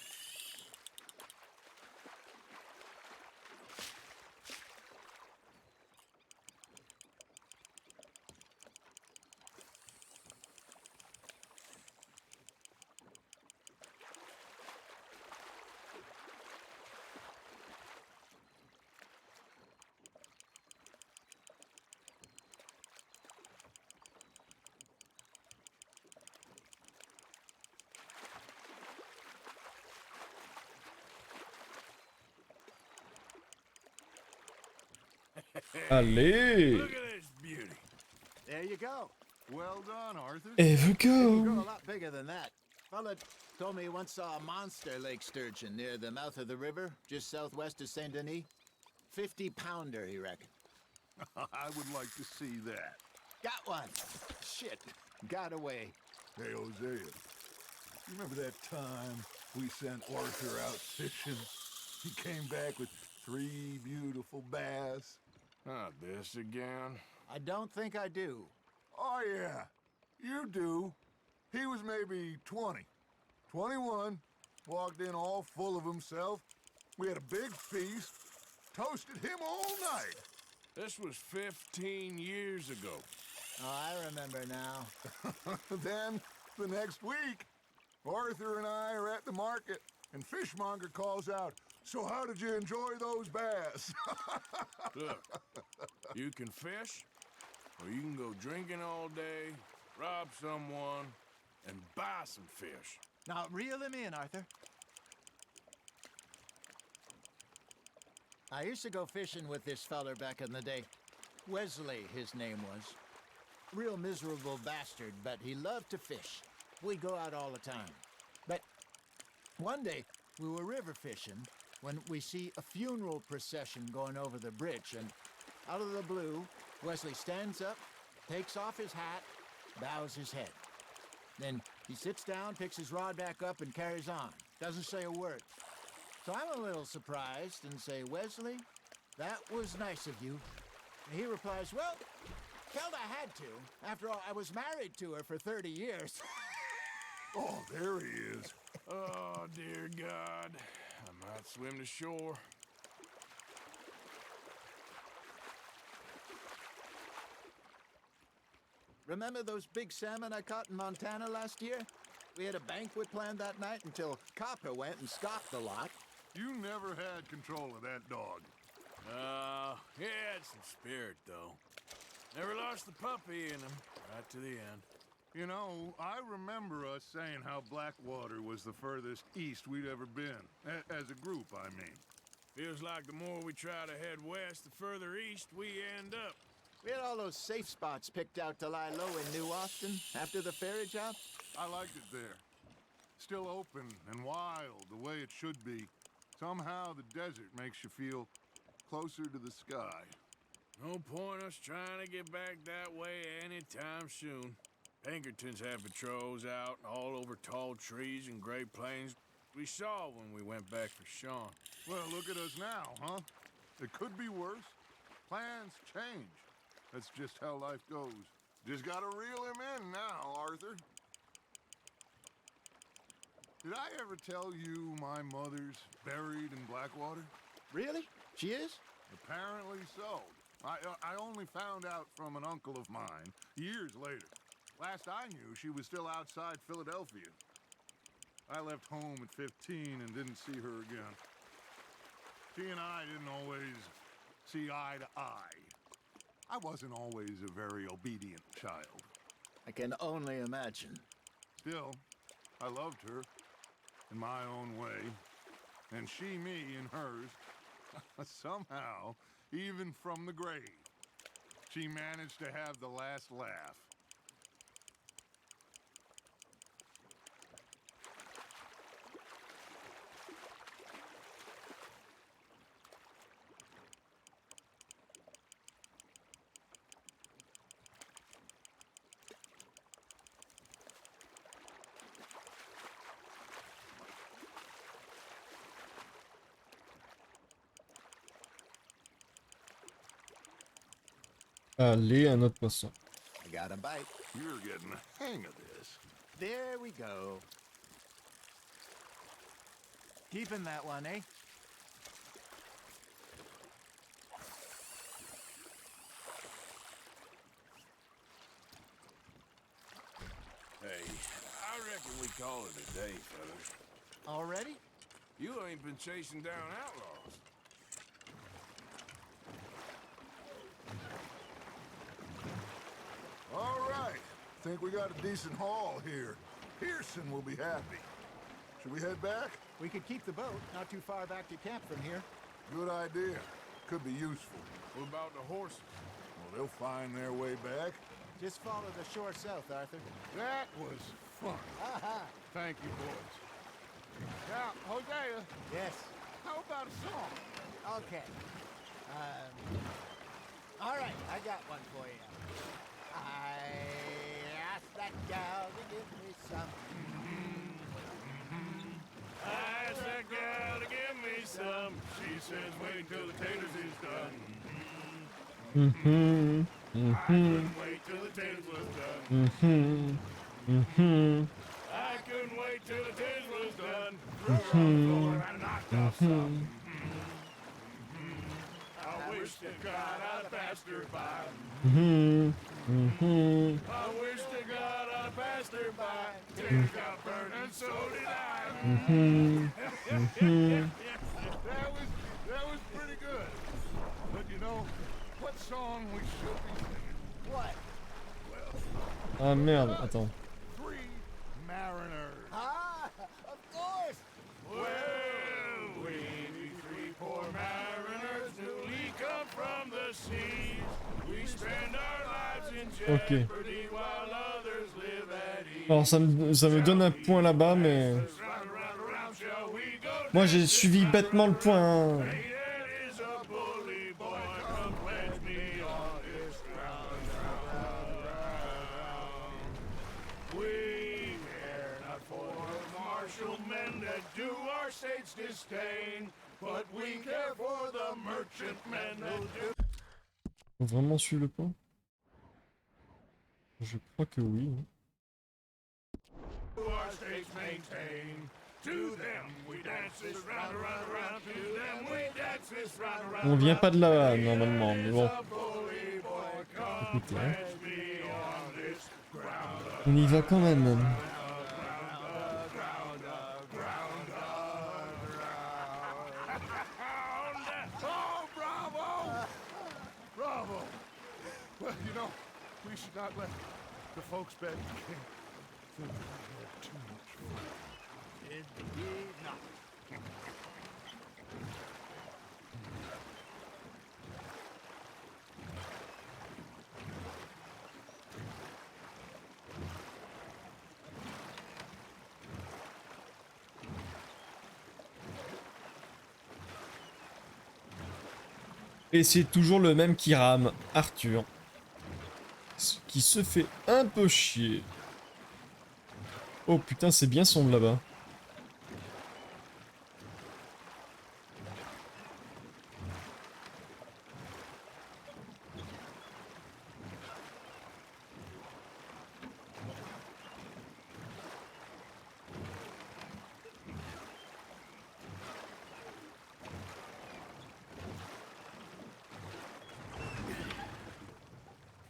Allez. Look at this beauty. There you go. Well done, Arthur. Here we You go go. a lot bigger than that. Fella told me he once saw a monster lake sturgeon near the mouth of the river, just southwest of Saint Denis. 50-pounder, he reckoned. I would like to see that. Got one. Shit. Got away. Hey, Hosea. You remember that time we sent Arthur out fishing? He came back with 3 beautiful bass. Not this again. I don't think I do. Oh, yeah. You do. He was maybe 20. 21. Walked in all full of himself. We had a big feast. Toasted him all night. This was 15 years ago. Oh, I remember now. Then, the next week, Arthur and I are at the market, and Fishmonger calls out, "So how did you enjoy those bass?" Look, you can fish, or you can go drinking all day, rob someone, and buy some fish. Now, reel him in, Arthur. I used to go fishing with this feller back in the day. Wesley, his name was. real miserable bastard, but he loved to fish. We'd go out all the time. But one day, we were river fishing when we see a funeral procession going over the bridge, and out of the blue, Wesley stands up, takes off his hat, bows his head. Then he sits down, picks his rod back up, and carries on. Doesn't say a word. So I'm a little surprised and say, Wesley, that was nice of you. And he replies, well, hell, I had to. After all, I was married to her for 30 years. Oh, there he is. Oh, dear God. I might swim to shore. Remember those big salmon I caught in Montana last year? We had a banquet planned that night until Copper went and scoffed a lot. You never had control of that dog. He had some spirit, though. Never lost the puppy in him, right to the end. You know, I remember us saying how Blackwater was the furthest east we'd ever been. As a group, I mean. Feels like the more we try to head west, the further east we end up. We had all those safe spots picked out to lie low in New Austin after the ferry job. I liked it there. Still open and wild, the way it should be. Somehow the desert makes you feel closer to the sky. No point us trying to get back that way anytime soon. Pinkertons have patrols out all over tall trees and Great Plains. We saw when we went back for Sean. Well, look at us now, huh? It could be worse. Plans change. That's just how life goes. Just gotta reel him in now, Arthur. Did I ever tell you my mother's buried in Blackwater? Really? She is? Apparently so. I only found out from an uncle of mine years later. Last I knew, she was still outside Philadelphia. I left home at 15 and didn't see her again. She and I didn't always see eye to eye. I wasn't always a very obedient child. I can only imagine. Still, I loved her in my own way, and she me in hers. Somehow, even from the grave, she managed to have the last laugh. Allez, un autre poisson. I got a bite. You're getting the hang of this. There we go. Keeping that one, eh? Hey, I reckon we call it a day, fellas. Already? You ain't been chasing down outlaws. All right. Think we got a decent haul here. Pearson will be happy. Should we head back? We could keep the boat not too far back to camp from here. Good idea. Could be useful. What about the horses? Well, they'll find their way back. Just follow the shore south, Arthur. That was fun. Aha! Thank you, boys. Now, Hosea, Yes. how about a song? Okay. All right, I got one for you. I asked that gal to give me some. I asked that gal to give me some. She says wait till the taters is done. I couldn't wait till the taters was done. I couldn't wait till the taters was done. Threw her on the floor and knocked off some. I wish to God I'd passed her by. I wish to God I'd passed her by. Taters got burned and so did I. That was pretty good. But you know, what song we should be singing? What? Ah merde, attends. Three Mariners. Ah, of course. Well, we three poor mariners newly come from the seas. We spend our lives in Ok. Alors ça me donne un point là-bas, mais... Moi j'ai suivi bêtement le point. Hein. Faut vraiment suivre le point? Je crois que oui. On vient pas de là normalement, mais bon. Écoutez, hein. On y va quand même. Bravo! Well, you know, we should not let the folks back in the camp think we had too much fun. Indeed not. Et c'est toujours le même qui rame, Arthur. Qui se fait un peu chier. Oh putain, c'est bien sombre là-bas.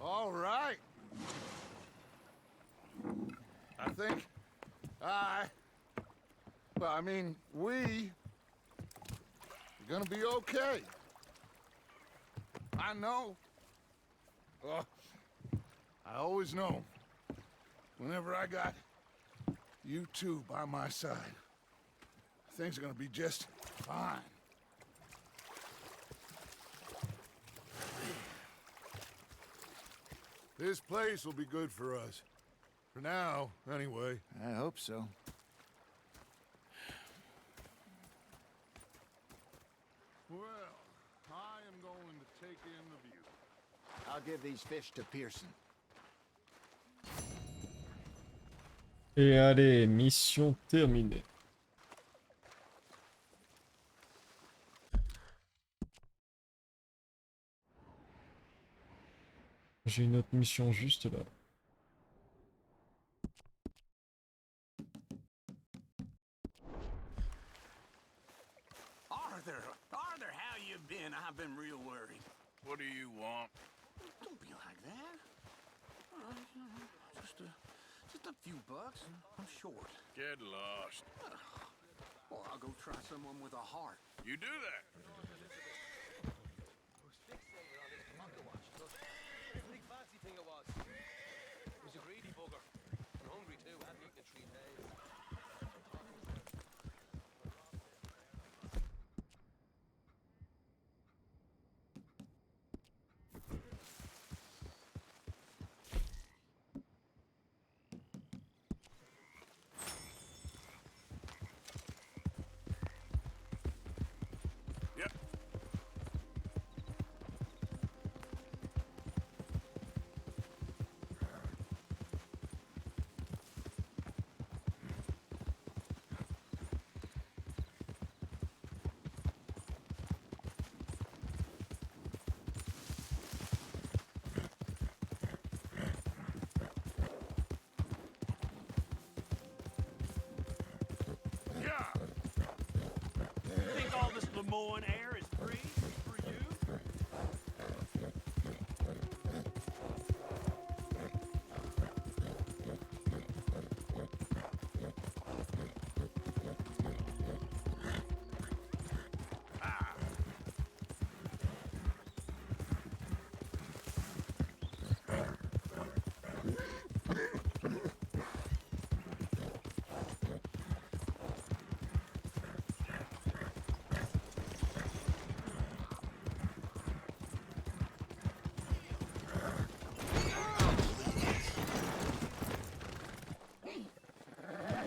All right. I think well, I mean, we are gonna be okay. I know. I always know. Whenever I got you two by my side, things are gonna be just fine. This place will be good for us. For now, anyway. I hope so. Well, I am going to take in the view. I'll give these fish to Pearson. Et allez, mission terminée. J'ai une autre mission juste là. Arthur, how you been? I've been real worried. What do you want? Don't be like that. Just a few bucks. I'm short. Get lost. Well, I'll go try someone with a heart. You do that. Think all this Lemoyne air is free for you?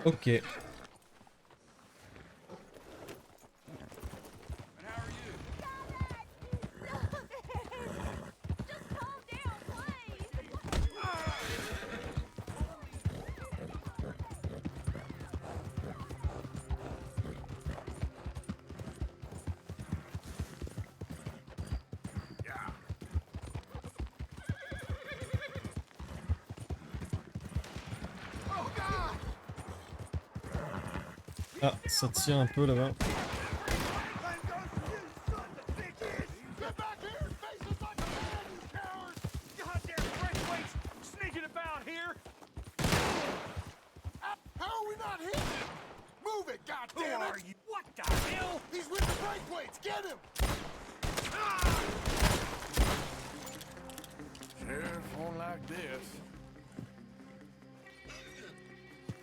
Ok. Ah, ça tient un peu là-bas. How are we not hitting him? Move it, goddammit! Who are you? What the hell? He's with the brake plates. Get him! Sheriff won't like this.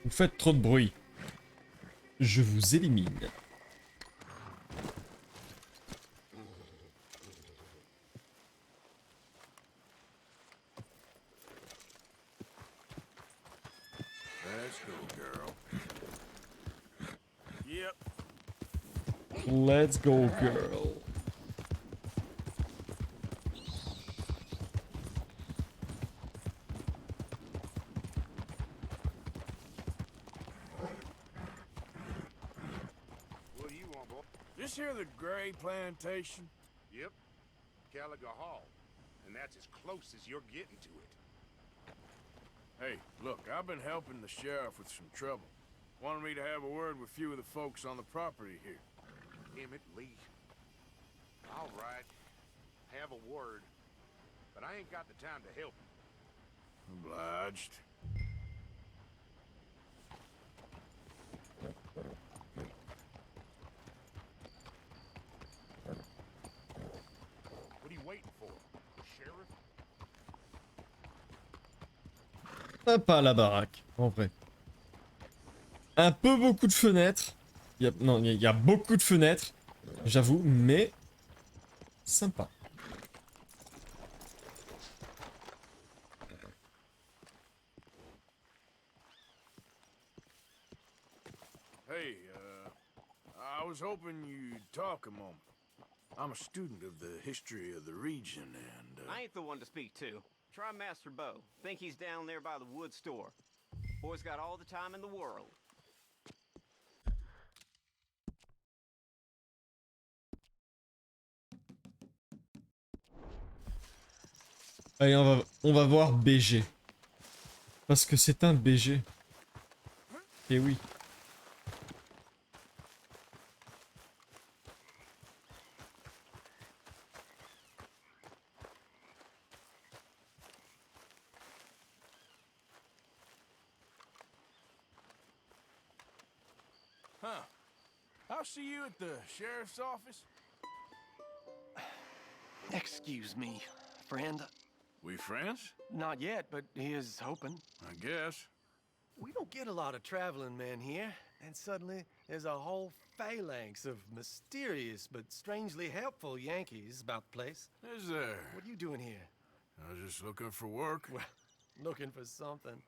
Vous faites trop de bruit. Je vous élimine. Let's go, girl. Yep. Let's go, girl. What do you want, boy? This here the Gray Plantation? Yep. Gallagher Hall. And that's as close as you're getting to it. Hey, look, I've been helping the sheriff with some trouble. Wanted me to have a word with a few of the folks on the property here. Emmett Lee. All right. Have a word. But I ain't got the time to help you. Obliged. What are you waiting for? Sheriff? Pas la baraque, en vrai. Un peu beaucoup de fenêtres. Non, il y a beaucoup de fenêtres, j'avoue, mais sympa. Hey, I was hoping you'd talk a moment. I'm a student of the history of the region, and, I ain't the one to speak to. Try Master Bo. Think he's down there by the wood store. Boy's got all the time in the world. Allez, on va voir BG. Parce que c'est un BG. Et oui. huh. I'll see you at the sheriff's office. Excuse me, friend. We friends? Not yet, but here's hoping. I guess. We don't get a lot of traveling men here, and suddenly there's a whole phalanx of mysterious but strangely helpful Yankees about the place. Is there? What are you doing here? I was just looking for work. Well, looking for something.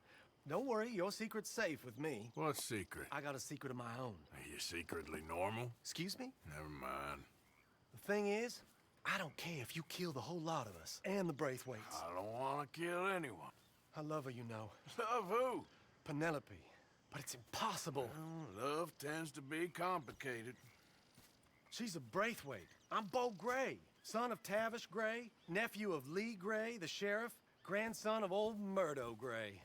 Don't worry, your secret's safe with me. What secret? I got a secret of my own. Are you secretly normal? Excuse me? Never mind. The thing is, I don't care if you kill the whole lot of us, and the Braithwaites. I don't want to kill anyone. I love her, you know. Love who? Penelope. But it's impossible. Well, love tends to be complicated. She's a Braithwaite. I'm Bo Gray, son of Tavish Gray, nephew of Lee Gray, the sheriff, grandson of old Murdo Gray.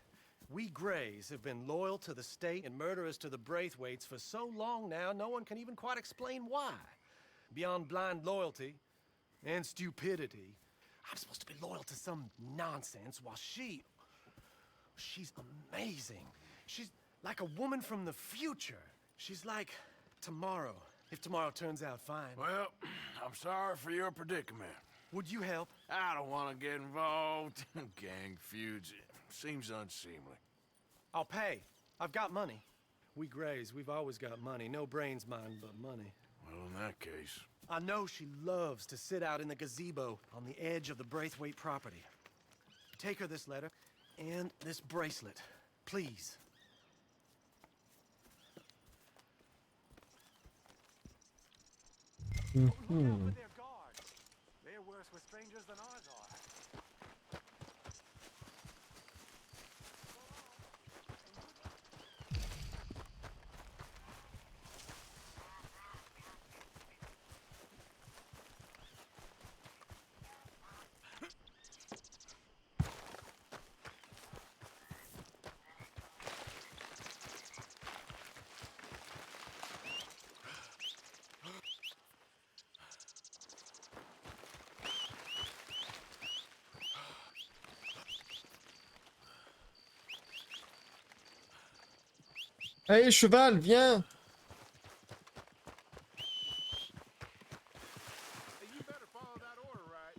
We Grays have been loyal to the state and murderous to the Braithwaites for so long now, no one can even quite explain why. Beyond blind loyalty and stupidity, I'm supposed to be loyal to some nonsense while she's amazing. She's like a woman from the future. She's like tomorrow, if tomorrow turns out fine. Well, I'm sorry for your predicament. Would you help? I don't want to get involved in gang feuds. Seems unseemly. I'll pay. I've got money. We Grays, we've always got money. No brains, mind, but money. Well, in that case... I know she loves to sit out in the gazebo on the edge of the Braithwaite property. Take her this letter and this bracelet, please. Mhm. They're worse with strangers than ours are. Allez, cheval, viens! You better follow that order, right?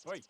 Wait.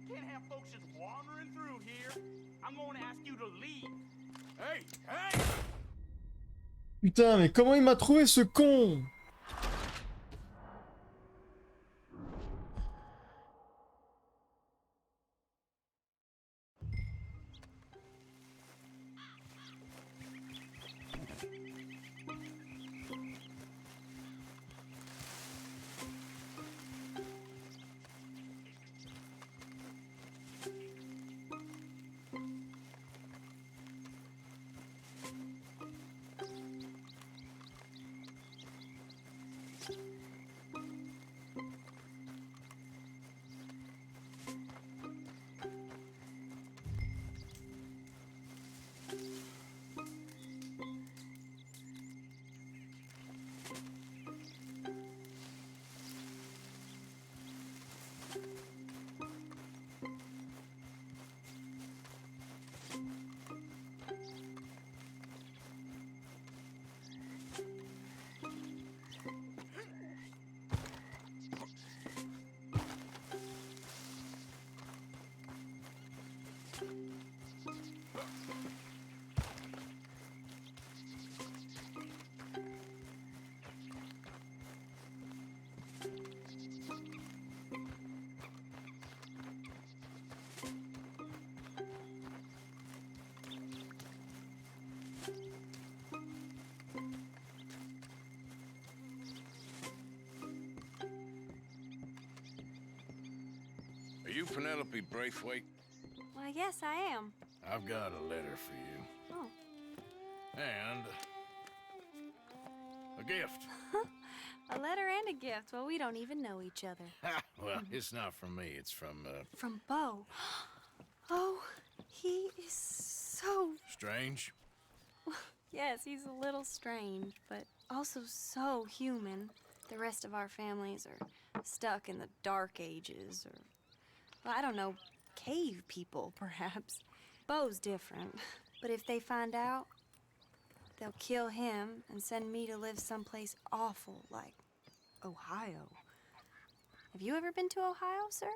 Can't have folks just wandering through here. I'm going to ask you to leave. Hey, hey! Putain, mais comment il m'a trouvé ce con? Are you Penelope Braithwaite? Why, yes, I am. I've got a letter for you. Oh. And A gift. A letter and a gift. Well, we don't even know each other. Well, it's not from me. It's from, From Bo. Oh, he is so... Strange? Yes, he's a little strange, but also so human. The rest of our families are stuck in the dark ages, or, well, I don't know, cave people, perhaps. Bo's different, but if they find out, they'll kill him and send me to live someplace awful like Ohio. Have you ever been to Ohio, sir?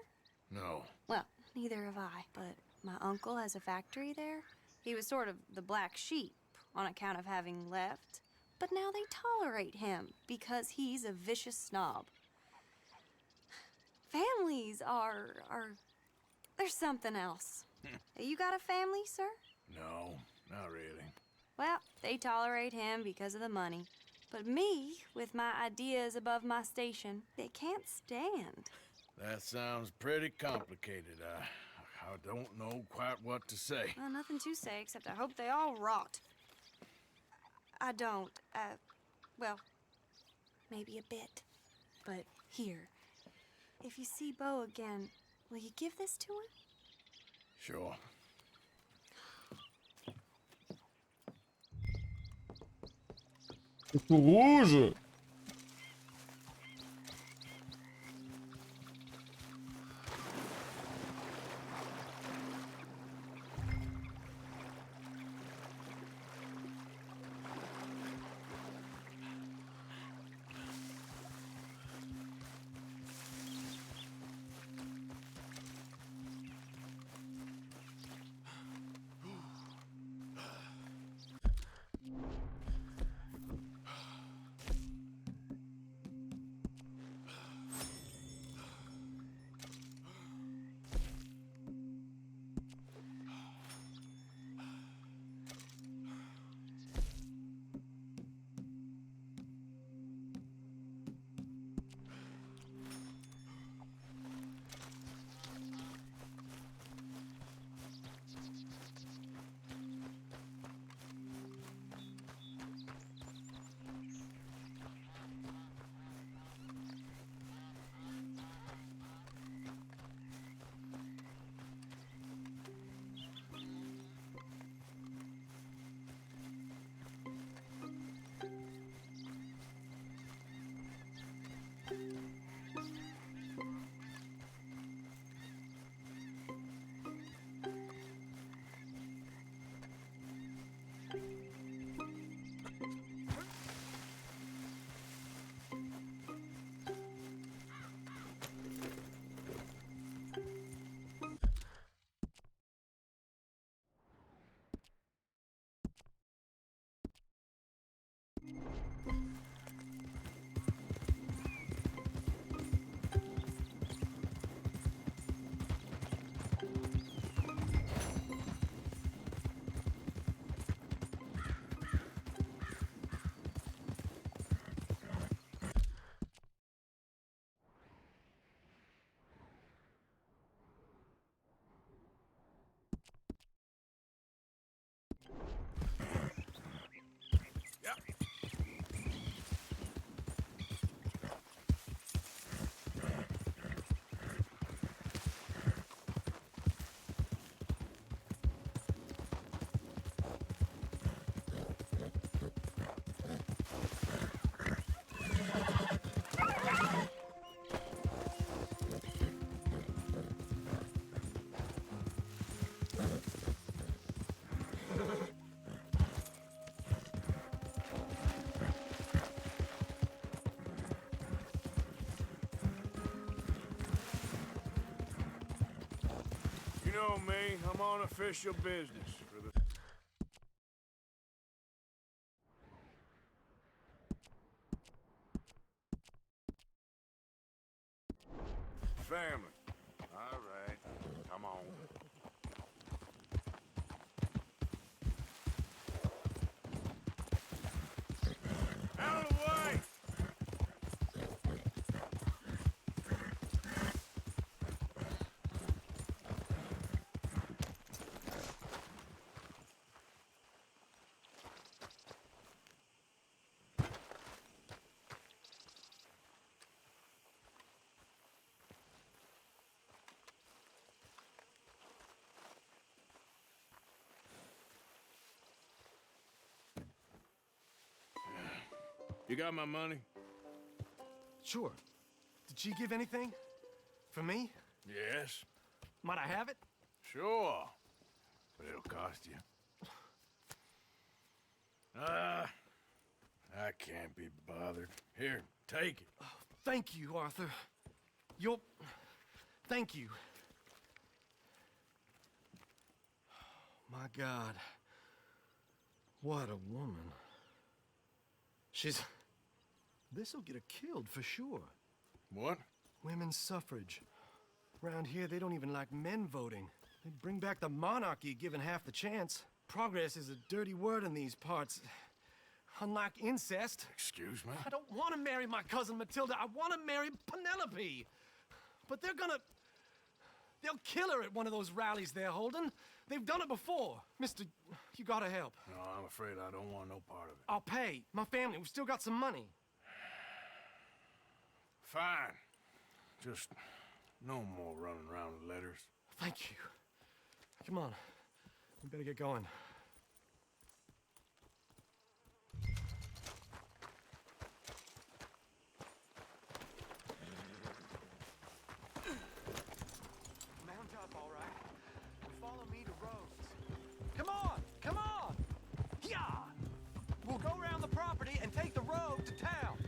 No. Well, neither have I, but my uncle has a factory there. He was sort of the black sheep on account of having left, but now they tolerate him because he's a vicious snob. Families are there's something else. You got a family, sir? No, not really. Well, they tolerate him because of the money. But me, with my ideas above my station, they can't stand. That sounds pretty complicated. I don't know quite what to say. Well, nothing to say, except I hope they all rot. I don't, well, maybe a bit. But here, if you see Bo again, will you give this to him? Sure. Rouge. You know me, I'm on official business for the family. All right, come on. Out of the way! You got my money? Sure. Did she give anything? For me? Yes. Might I have it? Sure. But it'll cost you. I can't be bothered. Here, take it. Oh, thank you, Arthur. Thank you. My God. What a woman. This'll get her killed for sure. What? Women's suffrage. Around here, they don't even like men voting. They'd bring back the monarchy given half the chance. Progress is a dirty word in these parts. Unlike incest. Excuse me? I don't want to marry my cousin Matilda. I want to marry Penelope. But they'll kill her at one of those rallies they're holding. They've done it before. Mister, you gotta help. No, I'm afraid I don't want no part of it. I'll pay. My family, we've still got some money. Fine. Just no more running around with letters. Thank you. Come on. We better get going. Mount up, all right? Follow me to Rhodes. Come on! Come on! Yeah! We'll go around the property and take the road to town.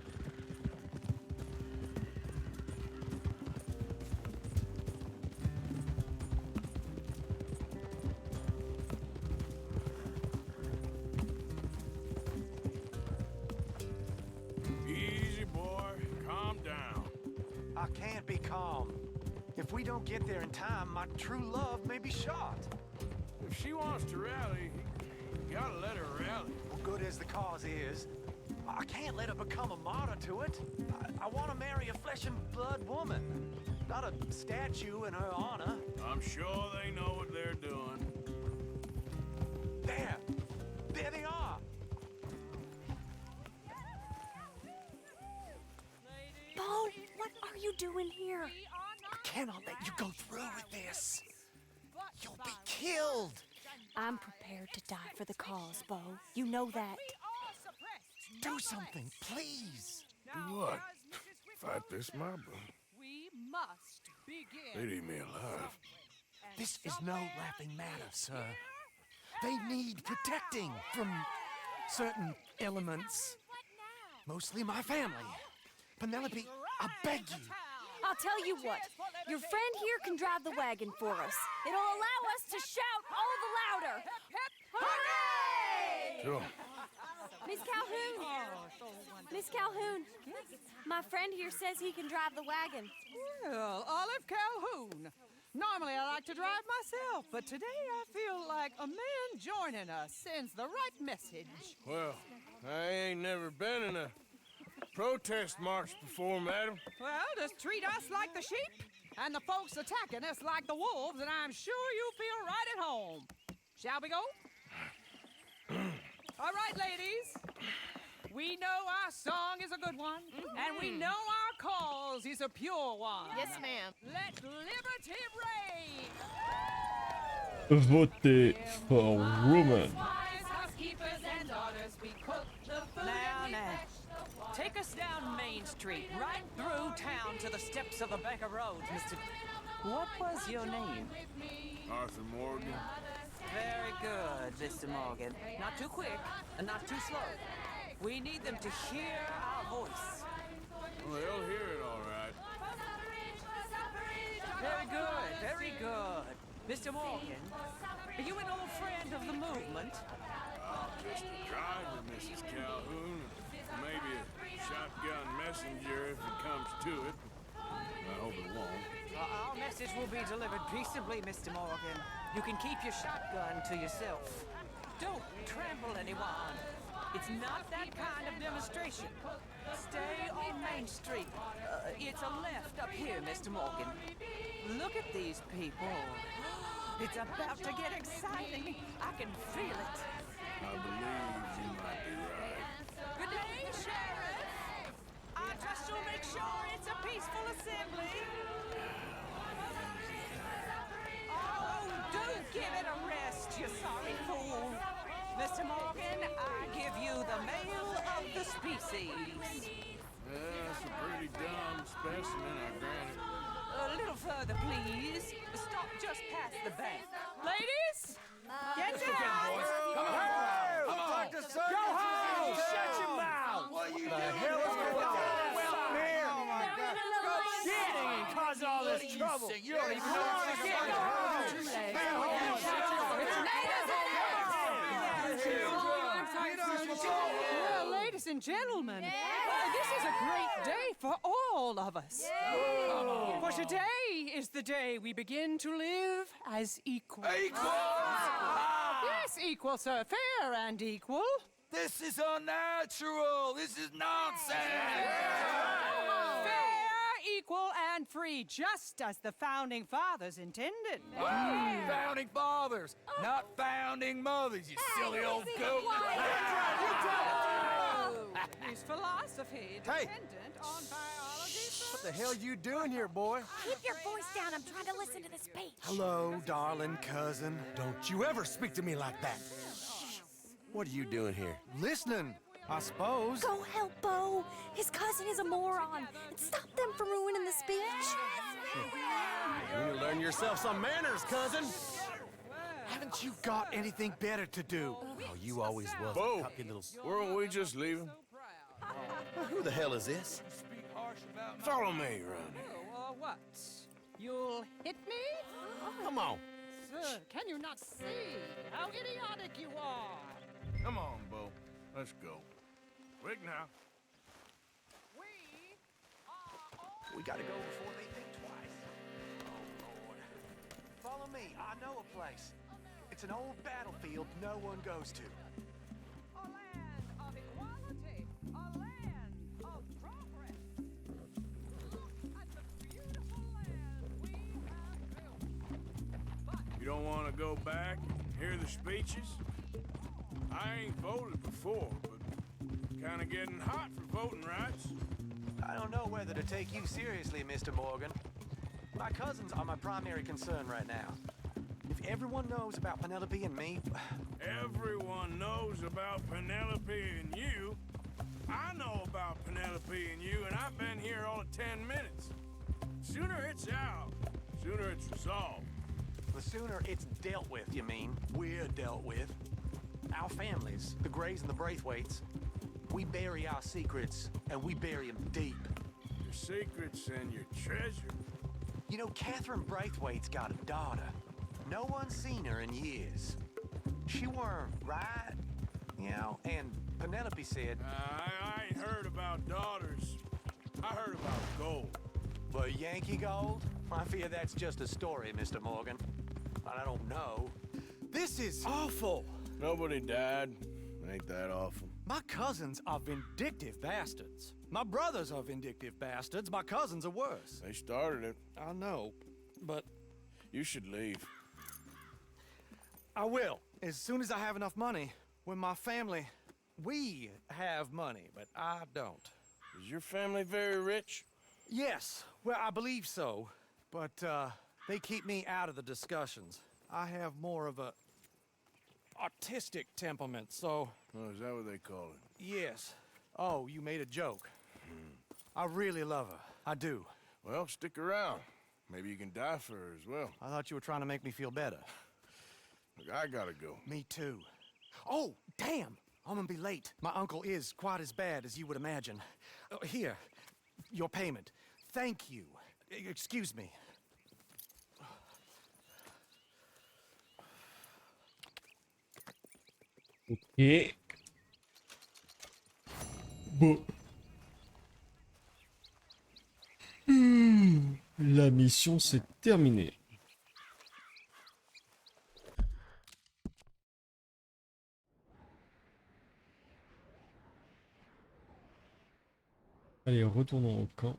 Easy, boy. Calm down. I can't be calm. If we don't get there in time, my true love may be shot. If she wants to rally, you gotta let her rally. Well, good as the cause is, I can't let her become a martyr to it. I want to marry a flesh and blood woman, not a statue in her honor. I'm sure they know what they're doing. There they are. Bo, what are you doing here? I cannot let you go through with this. You'll be killed. I'm prepared to die for the cause, Bo. You know that. Do something, please. Do what? Fight this mob? We must begin. They'd eat me alive. This is no laughing matter, sir. They need protecting from certain elements. Mostly my family. Penelope, I beg you. I'll tell you what. Your friend here can drive the wagon for us. It'll allow us to shout all the louder. Hooray! Sure. Miss Calhoun. Miss Calhoun. My friend here says he can drive the wagon. Well, Olive Calhoun. Normally I like to drive myself, but today I feel like a man joining us sends the right message. Well, I ain't never been in a protest march before, madam. Well, just treat us like the sheep, and the folks attacking us like the wolves, and I'm sure you feel right at home. Shall we go? All right, ladies. We know our song is a good one, and we know our cause is a pure one. Yes, ma'am. Let liberty reign. Votez for woman. Now. Take us down Main Street, right through town to the steps of the Bank of Rhodes, Mr. What was your name? Arthur Morgan. Very good, Mr. Morgan. Not too quick and not too slow. We need them to hear our voice. Well, they'll hear it all right. Very good, very good. Mr. Morgan, are you an old friend of the movement? I'm just a driver, Mrs. Calhoun. Maybe a shotgun messenger if it comes to it. I hope it won't. Our message will be delivered peaceably, Mr. Morgan. You can keep your shotgun to yourself. Don't trample anyone. It's not that kind of demonstration. Stay on Main Street. It's a left up here, Mr. Morgan. Look at these people. It's about to get exciting. I can feel it. I believe you might be right. Good day, Sheriff. I trust you'll make sure it's a peaceful assembly. Oh, do give it a rest, you sorry fool. Mr. Morgan, I give you the mail of the speech. species. That's a pretty dumb specimen, I grant it. A little further, please. Stop just past the bank. Ladies, get down. Come on. Go home. Shut your mouth. What the hell is going on? Here. Oh my God. Get in, cause all this trouble. You don't even know what's going on. Well, ladies and gentlemen, this is a great day for all of us. For today is the day we begin to live as equals. Equal? Yes, equal, sir. Fair and equal. This is unnatural. This is nonsense. Fair, equal, and free, just as the Founding Fathers intended. Founding fathers, not founding mothers, you silly old goat. Is philosophy dependent on biology? What the hell you doing here, boy? Keep your voice down. I'm trying to listen to the speech. Hello, darling cousin. Don't you ever speak to me like that. What are you doing here? Listening, I suppose. Go help Bo. His cousin is a moron. And stop them from ruining the speech. You need to learn yourself some manners, cousin. Haven't you got anything better to do? Oh, you always was. Bo, weren't we just leaving? Who the hell is this? Follow me, Ronnie. Oh, what? You'll hit me? Come on. Sir, can you not see how idiotic you are? Come on, Bo. Let's go. Quick now. We gotta go before they think twice. Oh, Lord. Follow me. I know a place. It's an old battlefield no one goes to. A land of equality. A land of progress. Look at the beautiful land we have built. You don't want to go back and hear the speeches? I ain't voted before, but kind of getting hot for voting rights. I don't know whether to take you seriously, Mr. Morgan. My cousins are my primary concern right now. If everyone knows about Penelope and me... Everyone knows about Penelope and you. I know about Penelope and you, and I've been here all of 10 minutes. Sooner it's out, sooner it's resolved. The sooner it's dealt with, you mean, we're dealt with. Our families, the Greys and the Braithwaites, we bury our secrets, and we bury them deep. Your secrets and your treasure. You know, Catherine Braithwaite's got a daughter. No one's seen her in years. She weren't right, you know, and Penelope said... I ain't heard about daughters. I heard about gold. But Yankee gold? I fear that's just a story, Mr. Morgan. I don't know. This is awful. Nobody died. Ain't that awful. My cousins are vindictive bastards. My brothers are vindictive bastards. My cousins are worse. They started it. I know, but... You should leave. I will, as soon as I have enough money. When my family... We have money, but I don't. Is your family very rich? Yes, well, I believe so. But, they keep me out of the discussions. I have more of a... artistic temperament, so... Oh, is that what they call it? Yes. Oh, you made a joke. I really love her. I do. Well, stick around. Maybe you can die for her as well. I thought you were trying to make me feel better. Look, I gotta go. Me too. Oh, damn! I'm gonna be late. My uncle is quite as bad as you would imagine. Here, your payment. Thank you. Excuse me. Ok. Bon. La mission s'est terminée. Allez, retournons au camp.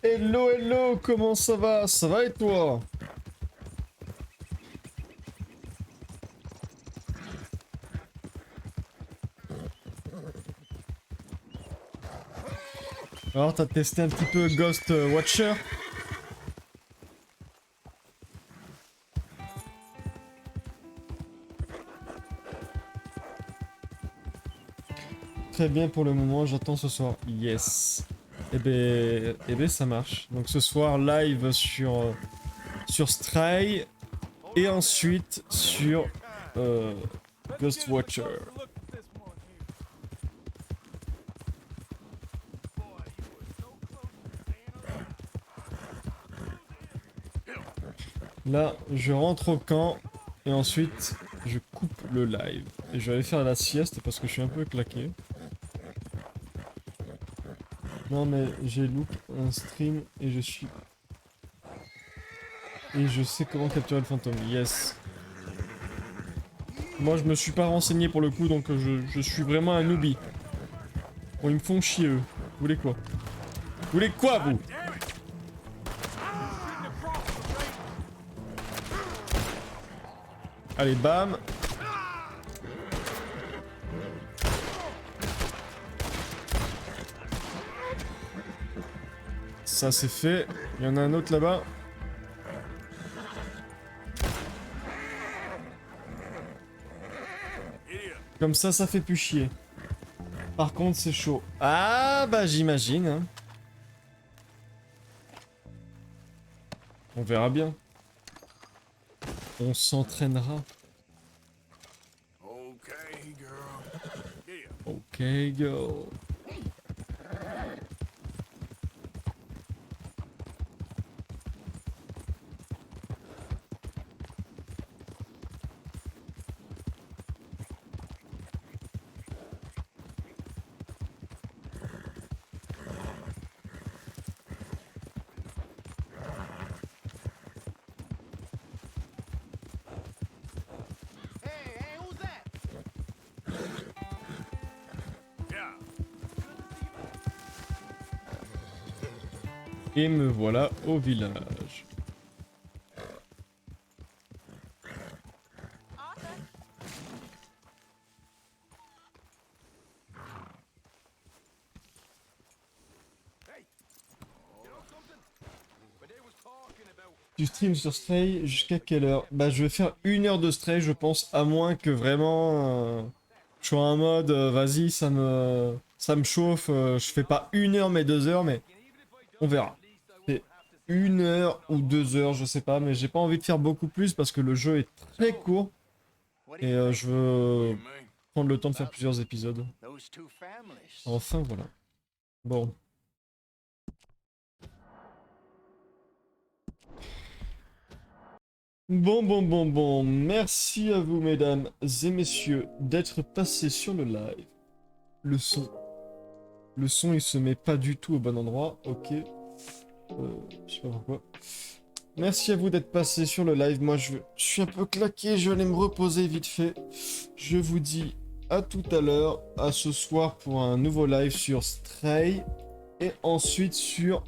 Hello, hello, comment ça va? Ça va et toi? Alors, t'as testé un petit peu Ghost Watcher? très bien pour le moment, j'attends ce soir. Yes. Eh ben ça marche. Donc ce soir live sur Stray et ensuite sur Ghost Watcher. Là, je rentre au camp et ensuite je coupe le live. Et je vais aller faire la sieste parce que je suis un peu claqué. Non mais j'ai look un stream et je suis... Et je sais comment capturer le fantôme, yes. Moi je me suis pas renseigné pour le coup donc je suis vraiment un newbie. Bon ils me font chier eux. Vous voulez quoi? Vous voulez quoi vous? Allez bam. Ça c'est fait. Il y en a un autre là-bas. Comme ça fait plus chier. Par contre, c'est chaud. Ah, bah j'imagine. Hein. On verra bien. On s'entraînera. Ok, girl. Et me voilà au village. Tu stream sur Stray jusqu'à quelle heure? Bah je vais faire 1 heure de Stray je pense, à moins que vraiment je sois en mode vas-y ça me chauffe, je fais pas 1 heure mais 2 heures mais on verra. C'est 1 heure ou 2 heures je sais pas mais j'ai pas envie de faire beaucoup plus parce que le jeu est très court et je veux prendre le temps de faire plusieurs épisodes. Enfin voilà. Bon. Bon, merci à vous mesdames et messieurs d'être passés sur le live. Le son il se met pas du tout au bon endroit, ok. Je sais pas pourquoi. Merci à vous d'être passés sur le live, moi je suis un peu claqué, je vais aller me reposer vite fait. Je vous dis à tout à l'heure, à ce soir pour un nouveau live sur Stray et ensuite sur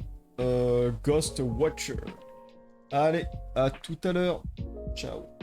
Ghost Watcher. Allez, à tout à l'heure. Ciao.